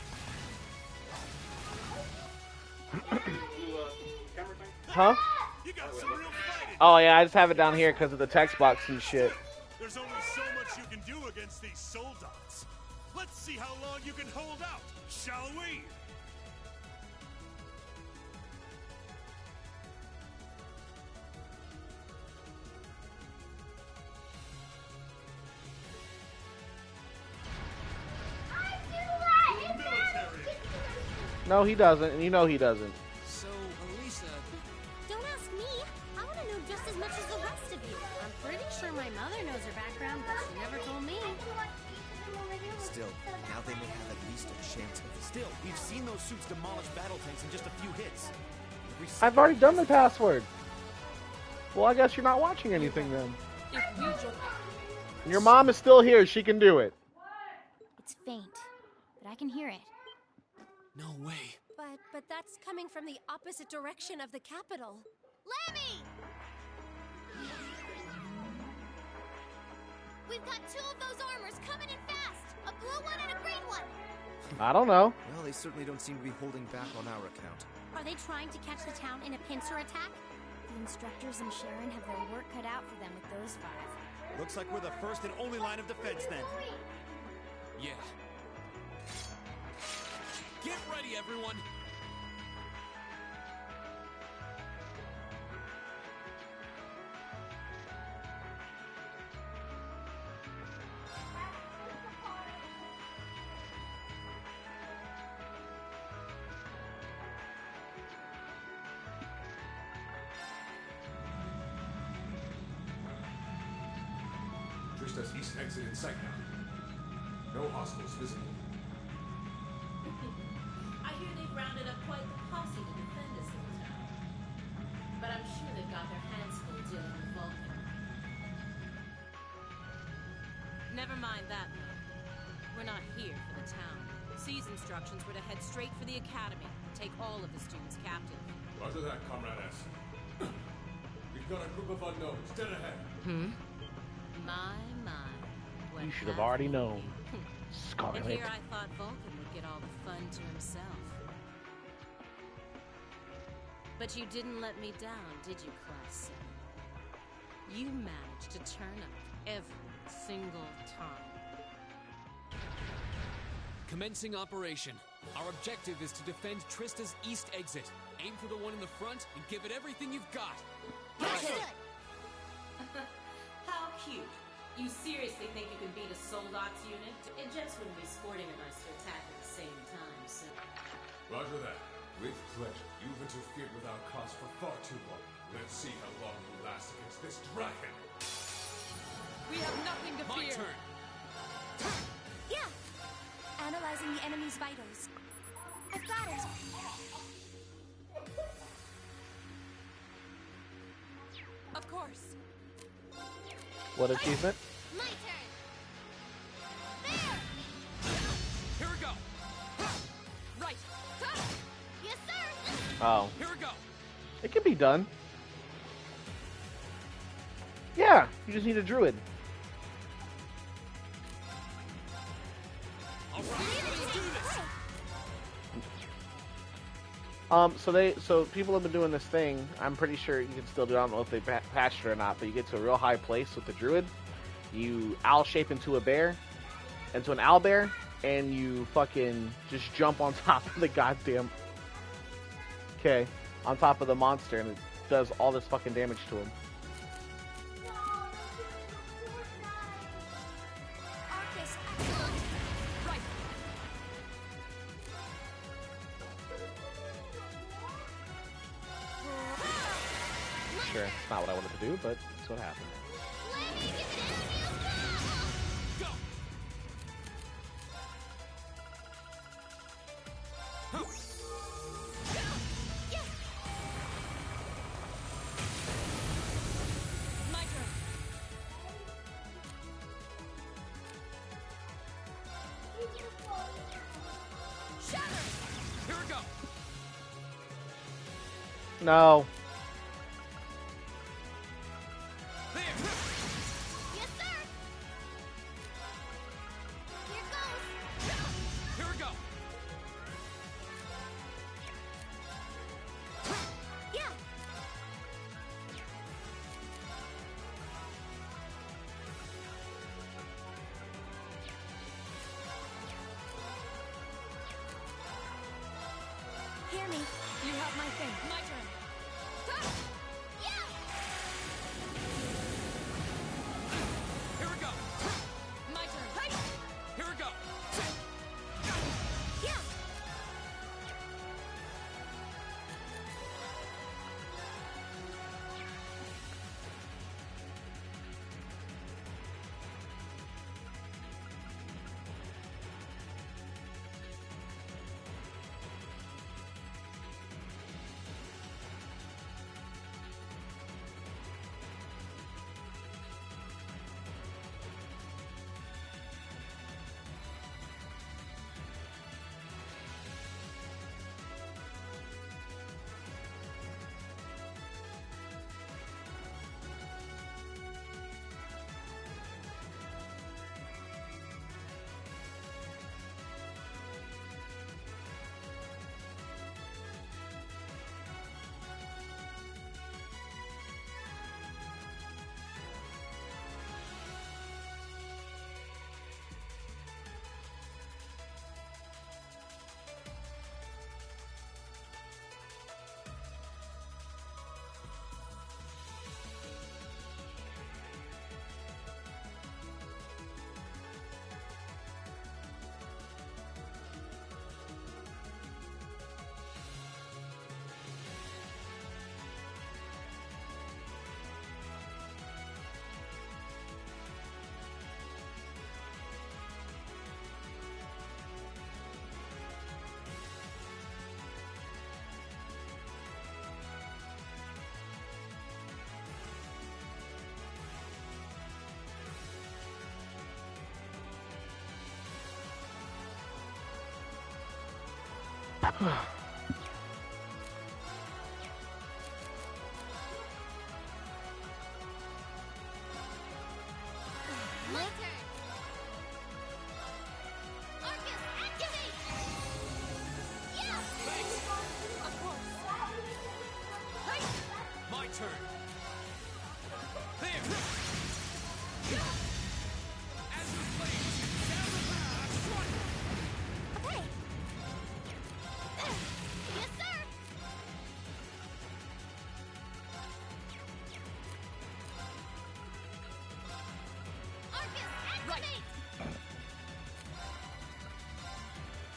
Huh? You got some real fighting. Oh yeah, I just have it down here because of the text box and shit. There's only so much you can do against these soldats. Let's see how long you can hold out, shall we? No, he doesn't, and you know he doesn't. So, Elisa, those suits demolish battle tanks in just a few hits. I've already done the password. Well, I guess you're not watching anything then. Your mom is still here. She can do it. It's faint, but I can hear it. No way. But that's coming from the opposite direction of the capital. Lemmy! We've got two of those armors coming in fast! A blue one and a green one! I don't know. Well, they certainly don't seem to be holding back on our account. Are they trying to catch the town in a pincer attack? The instructors and Sharon have their work cut out for them with those five. Looks like we're the first and only line of defense then. Yeah. Get ready, everyone! Trista's east exit in sight now. No hostiles visible. I hear they've rounded up quite the posse to defend this little town. But I'm sure they've got their hands full dealing with Vulcan. Never mind that, though. We're not here for the town. C's instructions were to head straight for the academy and take all of the students captive. Roger that, Comrade S. We've got a group of unknowns dead ahead. My. What You should have already known. Scarlet. And here I thought Vulcan would get all the fun to himself. But you didn't let me down, did you, Class 7? You managed to turn up every single time. Commencing operation. Our objective is to defend Trista's east exit. Aim for the one in the front and give it everything you've got. How cute. You seriously think you can beat a Soldox unit? It just wouldn't be sporting of us to attack at the same time, so... Roger that. With pleasure. You've interfered with our cause for far too long. Let's see how long you last against this dragon. We have nothing to My fear. turn. Yeah! Analyzing the enemy's vitals. I've got it! Of course. What achievement? My turn! Here we go. Right. Yes, sir! Oh. Here we go. It can be done. Yeah, you just need a druid. All right, let's do this. So people have been doing this thing. I'm pretty sure you can still do it. I don't know if they patched it or not, but you get to a real high place with the druid. You owl shape into a bear, into an owl bear, and you fucking just jump on top of the goddamn. Okay, on top of the monster, and it does all this fucking damage to him. Sure, it's not what I wanted to do, but it's what happened. My turn. Here we go. No. Yes, sir! Here goes! Here we go. Yeah! Hear me. You have my thing. My turn. Here we go. My turn. Here we go. Yeah! My turn. Arcus, activate! Yeah! Of course. My turn. There. As the flames down the path. Okay. Yes, sir. Arcus, activate!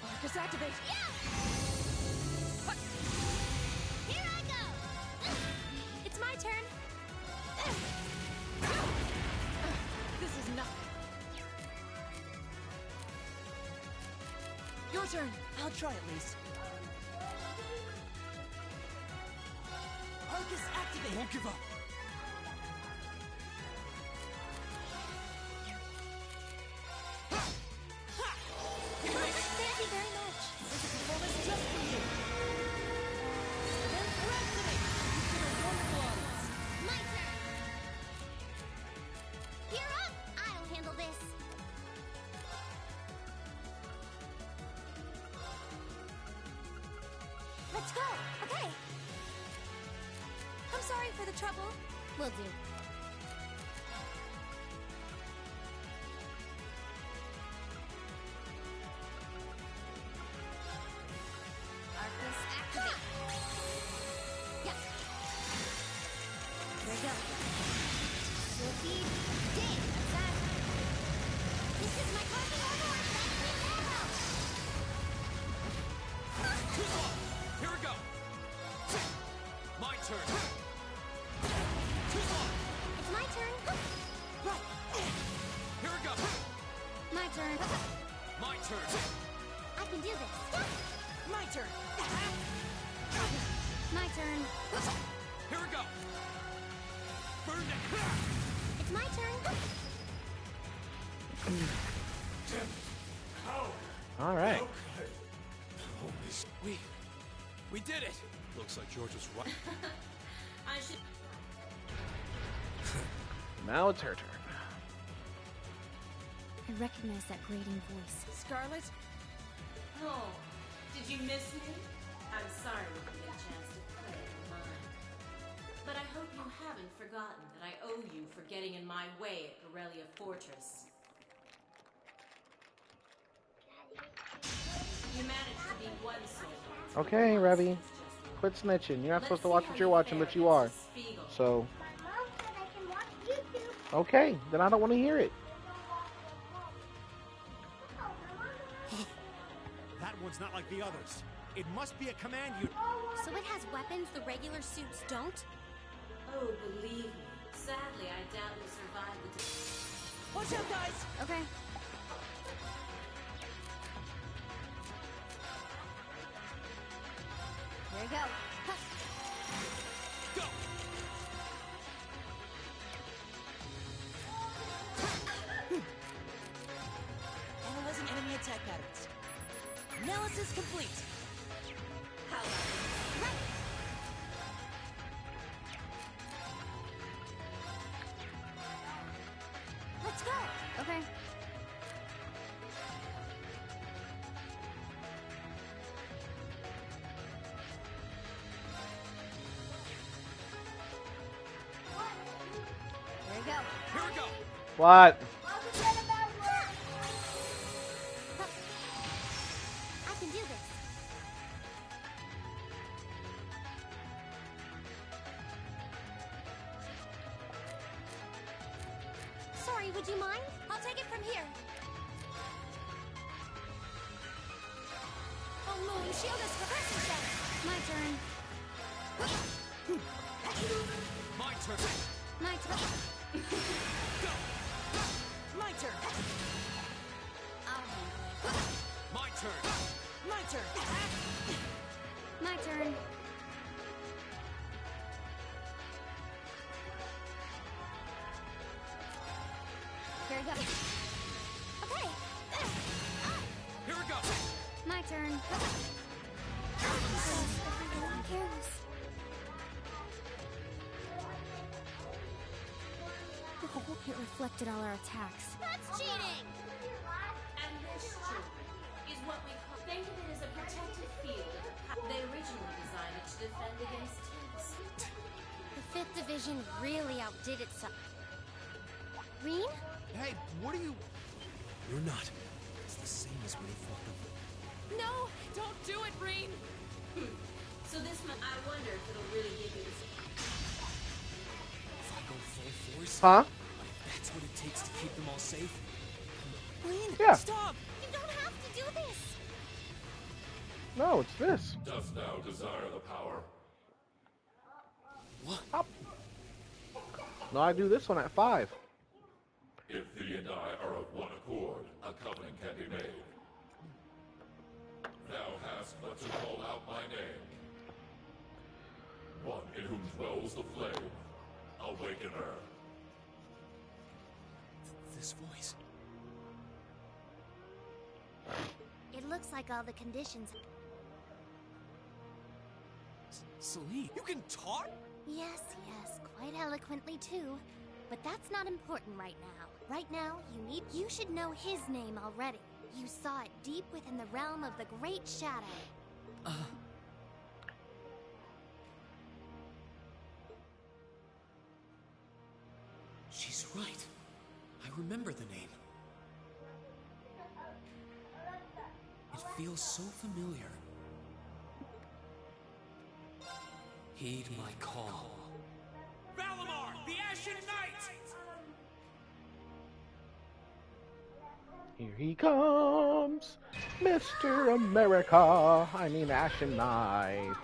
Arcus, activate! Yeah! Here I go! It's my turn. This is nothing. Your turn. I'll try at least. Arcus, activate! Won't give up. Thank you very much. This is a performance just for you. Then activate! You've been a wonderful audience. My turn. You're up. I'll handle this. Let's go. Okay. I'm sorry for the trouble. Will do. Arcus, activate. Yeah. There you go. Silky dig. That's that. This is my cosmic overlord. Too long. Here we go. My turn. Too long. It's my turn. Right. Here we go. My turn. My turn. I can do this. My turn. My turn. Here we go. Burn it. It's my turn. All right. We did it. Looks like George was right. I should. Now it's her turn. I recognize that grating voice. Scarlet? Oh, did you miss me? I'm sorry we didn't get a chance to play mine. But I hope you haven't forgotten that I owe you for getting in my way at Corellia Fortress. You managed to be one soldier. Okay, Revy. Quit snitching. You're not supposed to watch what you're watching, but you are. So, Mom said I can watch YouTube. okay. Then I don't want to hear it. That one's not like the others. It must be a command unit. So it has weapons the regular suits don't? Oh, believe me. Sadly, I doubt you'll survive the... Watch out, guys! Okay. There you go. Go. Analyzing enemy attack patterns. Analysis complete. How about it? Right. Let's go. Okay. There you go. Here we go. What? I can do this. Sorry, would you mind? I'll take it from here. Oh, Moon, shield us for pressure set. My turn. My turn. My turn. Go. My turn. I'll handle it. My turn. My turn. My turn. Here we go. Okay. Here we go. My turn. Everyone careless. It reflected all our attacks. That's cheating! And this, children, is what we call... Think of it as a protective field. They originally designed it to defend against tempest. The 5th Division really outdid itself. Reen? Hey, what are you... You're not. It's the same as when he fought them. No! Don't do it, Reen! So this month, I wonder if it'll really give you this... If I go full force... Huh? That's what it takes to keep them all safe? Reen, Yeah. stop! You don't have to do this! No, it's this. Dost thou desire the power? What? No, I do this one at 5. If thee and I are of one accord, a covenant can be made. Thou hast but to call out my name. One in whom dwells the flame. Awaken her. This voice. It looks like all the conditions. Celine, you can talk? Yes, quite eloquently too. But that's not important right now. Right now, you should know his name already. You saw it deep within the realm of the Great Shadow. She's right. I remember the name. It feels so familiar. Heed my call. Valimar, the Ashen Knight! Here he comes, Mr. America. I mean, Ashen Knight.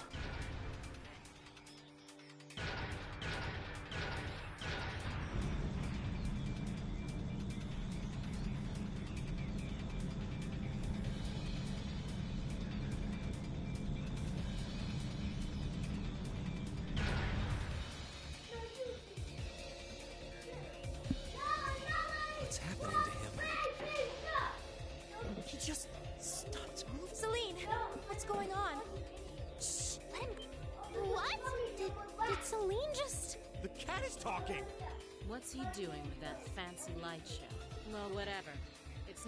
What's happening to him? He just stopped moving. Celine, what's going on? Shh, let him... What? Did Celine just... The cat is talking! What's he doing with that fancy light show? Well, whatever. It's...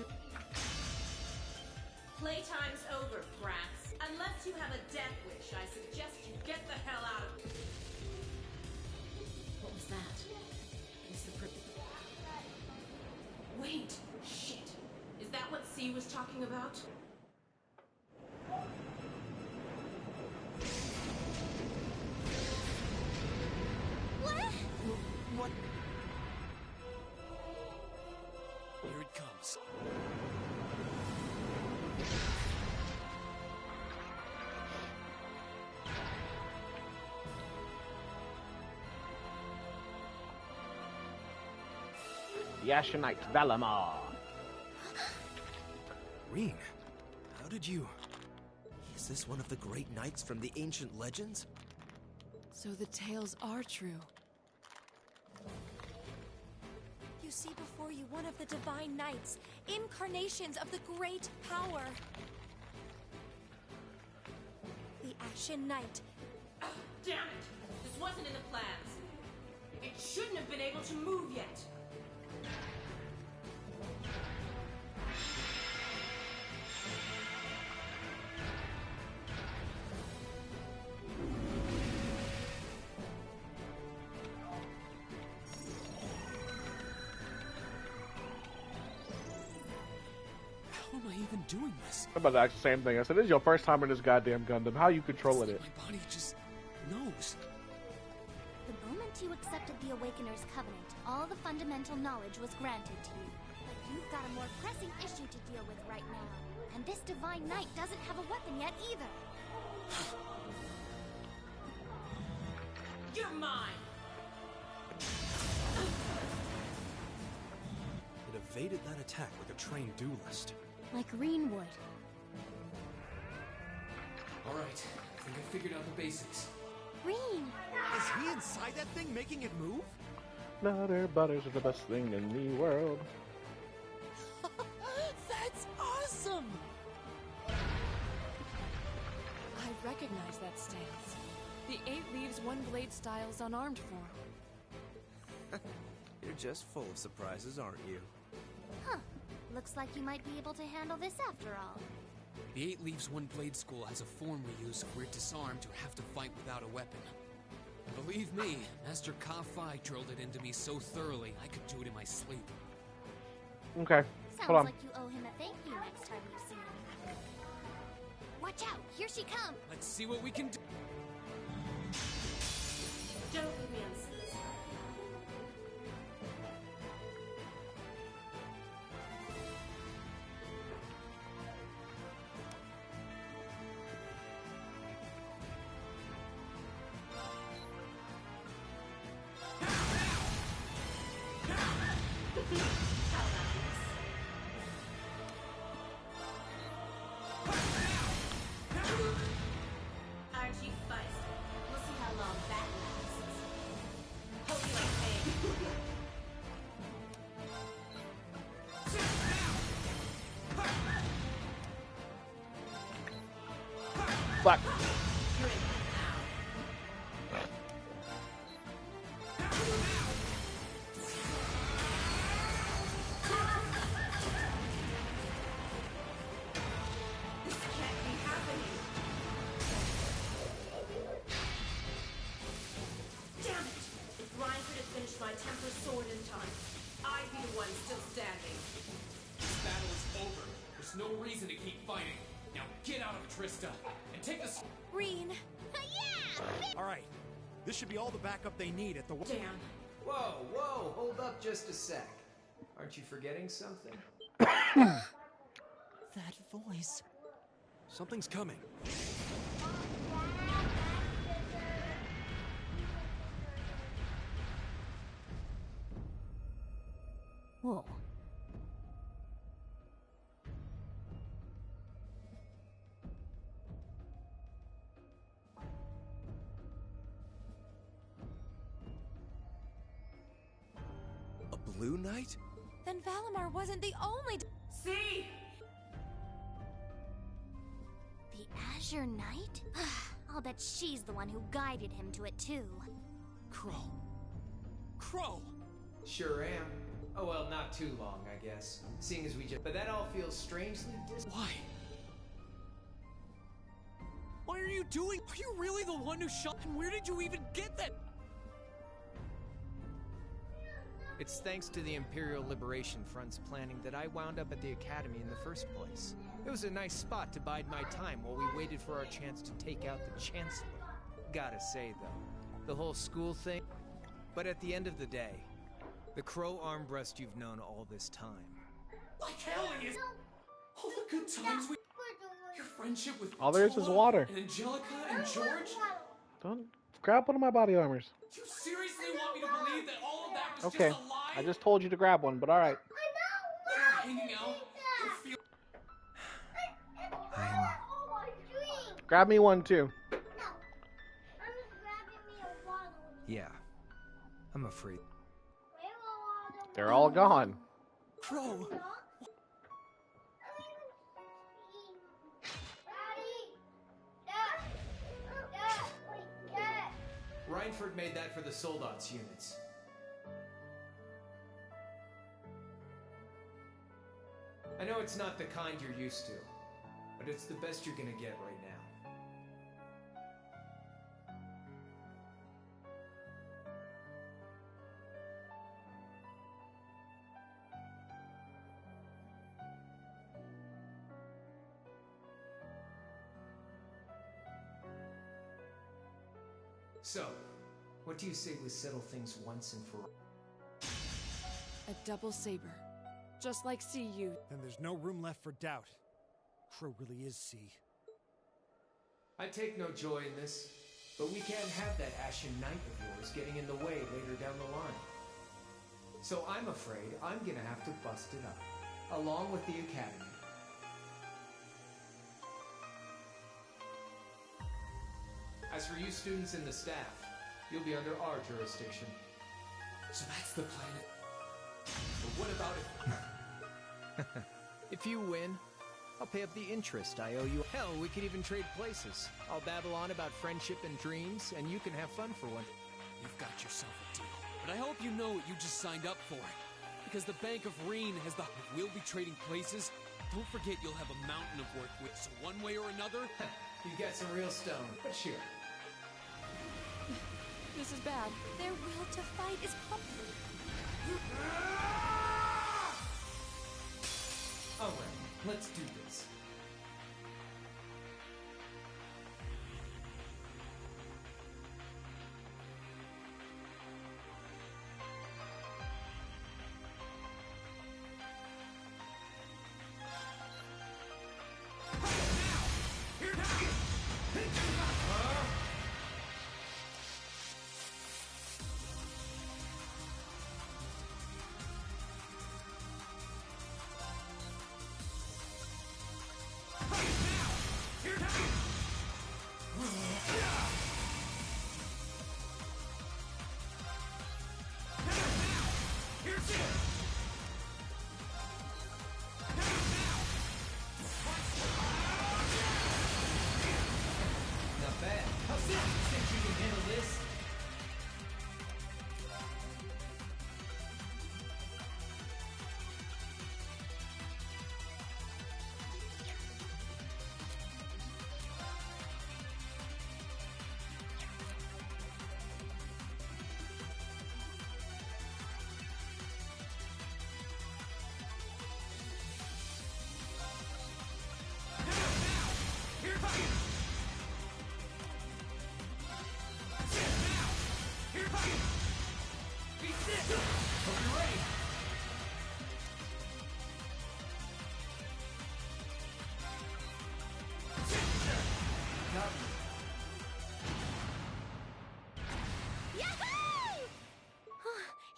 Playtime's over, brats. Unless you have a death wish, I suggest you get the hell out of... What was that? Is the Wait! Shit! Is that what C was talking about? What? Here it comes. The Ashen Knight Valimar. Reen, how did you... Is this one of the great knights from the ancient legends? So the tales are true. You see before you one of the Divine Knights, incarnations of the great power. The Ashen Knight. Damn it! This wasn't in the plans. It shouldn't have been able to move yet. How am I even doing this? I'm about to ask the same thing. I said, this is your first time in this goddamn Gundam. How are you controlling it? My body just knows. The moment you accepted the Awakener's Covenant, all the fundamental knowledge was granted to you. But you've got a more pressing issue to deal with right now. And this Divine Knight doesn't have a weapon yet either. You're mine! It evaded that attack like a trained duelist. Like Greenwood. Alright, I think I figured out the basics. Reen! Is he inside that thing making it move? Nutter butters are the best thing in the world. That's awesome! I recognize that stance. The 8 leaves 1 blade style's unarmed form. You're just full of surprises, aren't you? Huh. Looks like you might be able to handle this after all. The 8 Leaves 1 Blade School has a form we use if we're disarmed or have to fight without a weapon. And believe me, Master Ka-Fai drilled it into me so thoroughly I could do it in my sleep. Okay, Sounds hold on. like you owe him a thank you next time you see him. Watch out! Here she comes! Let's see what we can do. Don't leave me unsatisfied. Archie Feist. We'll see how long that lasts. Hope you ain't paying. Fuck. Damn it! If Ryan could have finished my Temper Sword in time, I'd be the one still standing. This battle is over. There's no reason to keep fighting. Now get out of it, Trista, and take this. Reen! Alright. This should be all the backup they need at the... Damn. Whoa, whoa, hold up just a sec. Aren't you forgetting something? That voice. Something's coming. Whoa. A Blue Knight? Then Valimar wasn't the only. See? The Azure Knight? I'll bet she's the one who guided him to it too. Crow. Crow! Sure am. Oh well, not too long, I guess. Seeing as we just... But that all feels strangely Why? Why are you doing? Are you really the one who shot? And where did you even get that? It's thanks to the Imperial Liberation Front's planning that I wound up at the Academy in the first place. It was a nice spot to bide my time while we waited for our chance to take out the Chancellor. Gotta say, though, the whole school thing... But at the end of the day, the Crow Armbrust you've known all this time. Like hell it is! All the good times we... Your friendship with All there is Tola water. and Angelica and George? Don't grab one of my body armors. You seriously want me to believe that all of that was Okay, just a lie? I just told you to grab one, but alright. They're hanging out. You feel... Grab me one too. Yeah, I'm afraid. They're all gone. Crow! Reinford made that for the Soldats units. I know it's not the kind you're used to, but it's the best you're gonna get right now. So, what do you say we settle things once and for all? A double saber. Just like CU. Then there's no room left for doubt. Crow really is C. I take no joy in this, but we can't have that Ashen Knight of yours getting in the way later down the line. So I'm afraid I'm gonna have to bust it up, along with the Academy. As for you students and the staff, you'll be under our jurisdiction. So that's the planet. But what about it? If you win, I'll pay up the interest I owe you. Hell, we could even trade places. I'll babble on about friendship and dreams, and you can have fun for one. You've got yourself a deal. But I hope you know what you just signed up for. Because the Bank of Reen has the... If we'll be trading places, don't forget you'll have a mountain of work with. So one way or another... You got some real stone, but sure. This is bad. Their will to fight is Alright, let's do this. Not bad. How soon do you think you can handle this?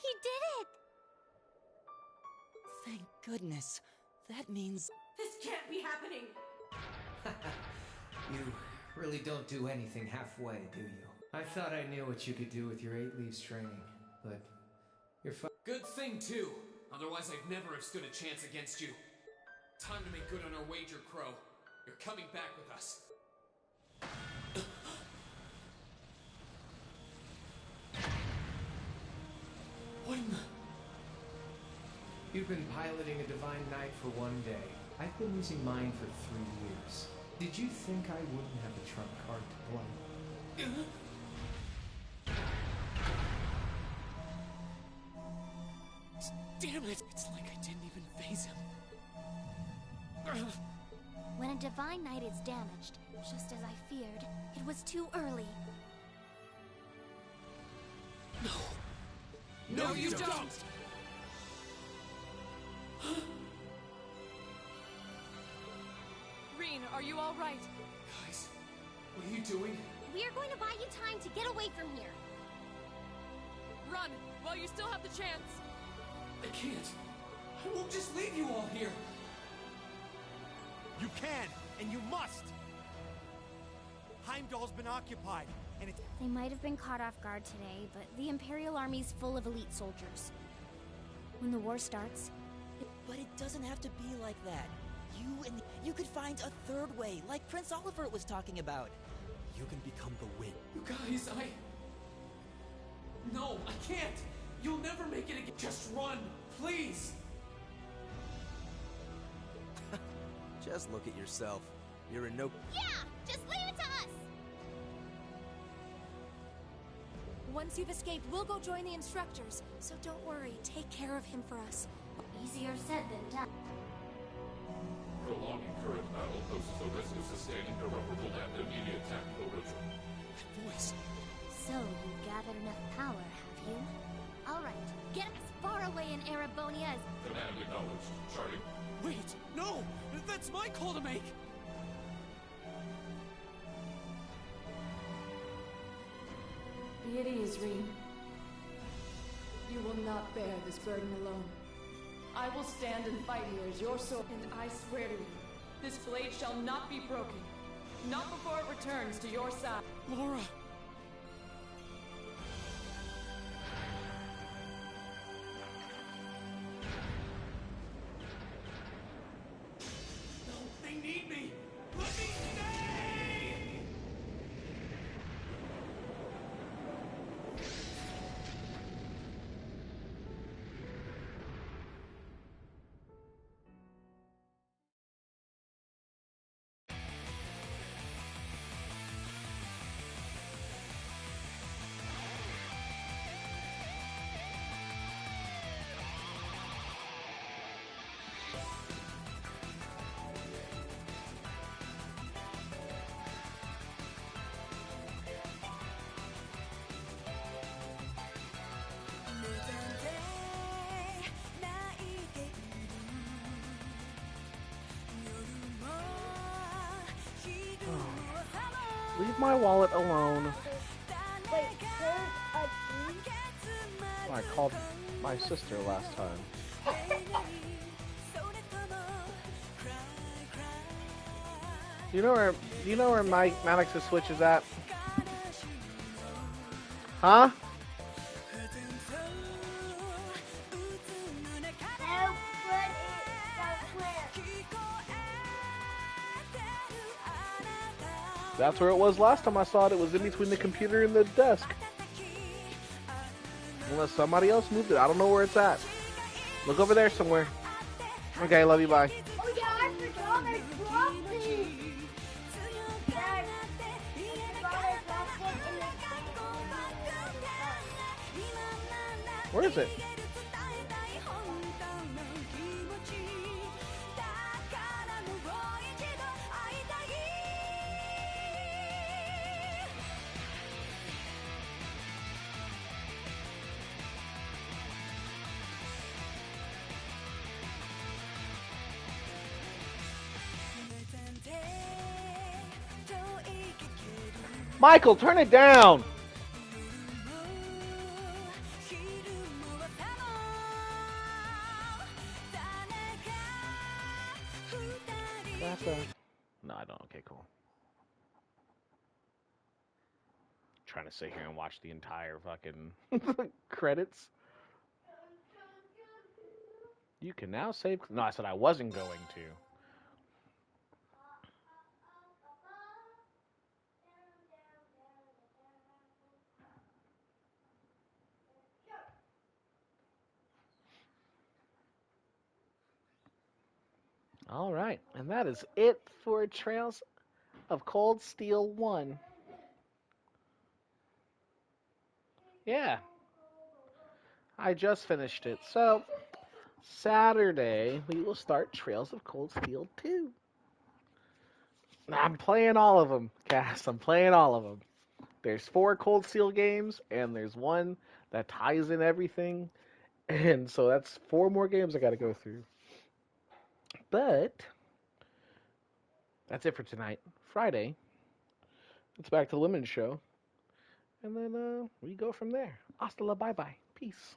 He did it! Thank goodness. That means... This can't be happening! You really don't do anything halfway, do you? I thought I knew what you could do with your 8 leaves training, but you're Good thing, too. Otherwise, I'd never have stood a chance against you. Time to make good on our wager, Crow. You're coming back with us. What in the... You've been piloting a Divine Knight for 1 day. I've been using mine for 3 years. Did you think I wouldn't have a trump card to play? Damn it! It's like I didn't even phase him. When a Divine Knight is damaged, just as I feared, it was too early. No, you don't! Reen, are you all right? Guys, what are you doing? We are going to buy you time to get away from here. Run, while you still have the chance. I can't. I won't just leave you all here. You can, and you must! Heimdall's been occupied, and it's... They might have been caught off guard today, but the Imperial Army's full of elite soldiers. When the war starts... But it doesn't have to be like that. You could find a third way, like Prince Oliver was talking about. You can become the wind. You guys, No, I can't! You'll never make it again. Just run, please! Just look at yourself. You're in no... Yeah! Just leave it to us! Once you've escaped, we'll go join the instructors. So don't worry, take care of him for us. Easier said than done. Prolonging current battle poses the risk of sustaining irreparable and immediate tactical ritual. That voice. So you gathered enough power, have you? All right, get as far away in Erebonia as... Command acknowledged. Charting. Wait, no! That's my call to make! Be at ease, Reen. You will not bear this burden alone. I will stand and fight here as your sword, and I swear to you, this blade shall not be broken. Not before it returns to your side. Laura! No, they my wallet alone. Wait, there's a key? I called my sister last time. Do you know where Mike Maddox's Switch is at? Huh? No, put it somewhere. That's where it was last time I saw it. It was in between the computer and the desk. Unless somebody else moved it. I don't know where it's at. Look over there somewhere. Okay, love you, bye. Oh yeah, I forgot I dropped it. Dad, I dropped it in the Where is it? Michael, turn it down! That's a... No, I don't. Okay, cool. Trying to sit here and watch the entire fucking credits. You can now save... No, I said I wasn't going to. All right, and that is it for Trails of Cold Steel 1. Yeah, I just finished it. So, Saturday, we will start Trails of Cold Steel 2. I'm playing all of them, Cass. I'm playing all of them. There's 4 Cold Steel games, and there's one that ties in everything. And so that's 4 more games I got to go through. But that's it for tonight. Friday, it's back to the Women's Show. And then we go from there. Hasta la bye-bye. Peace.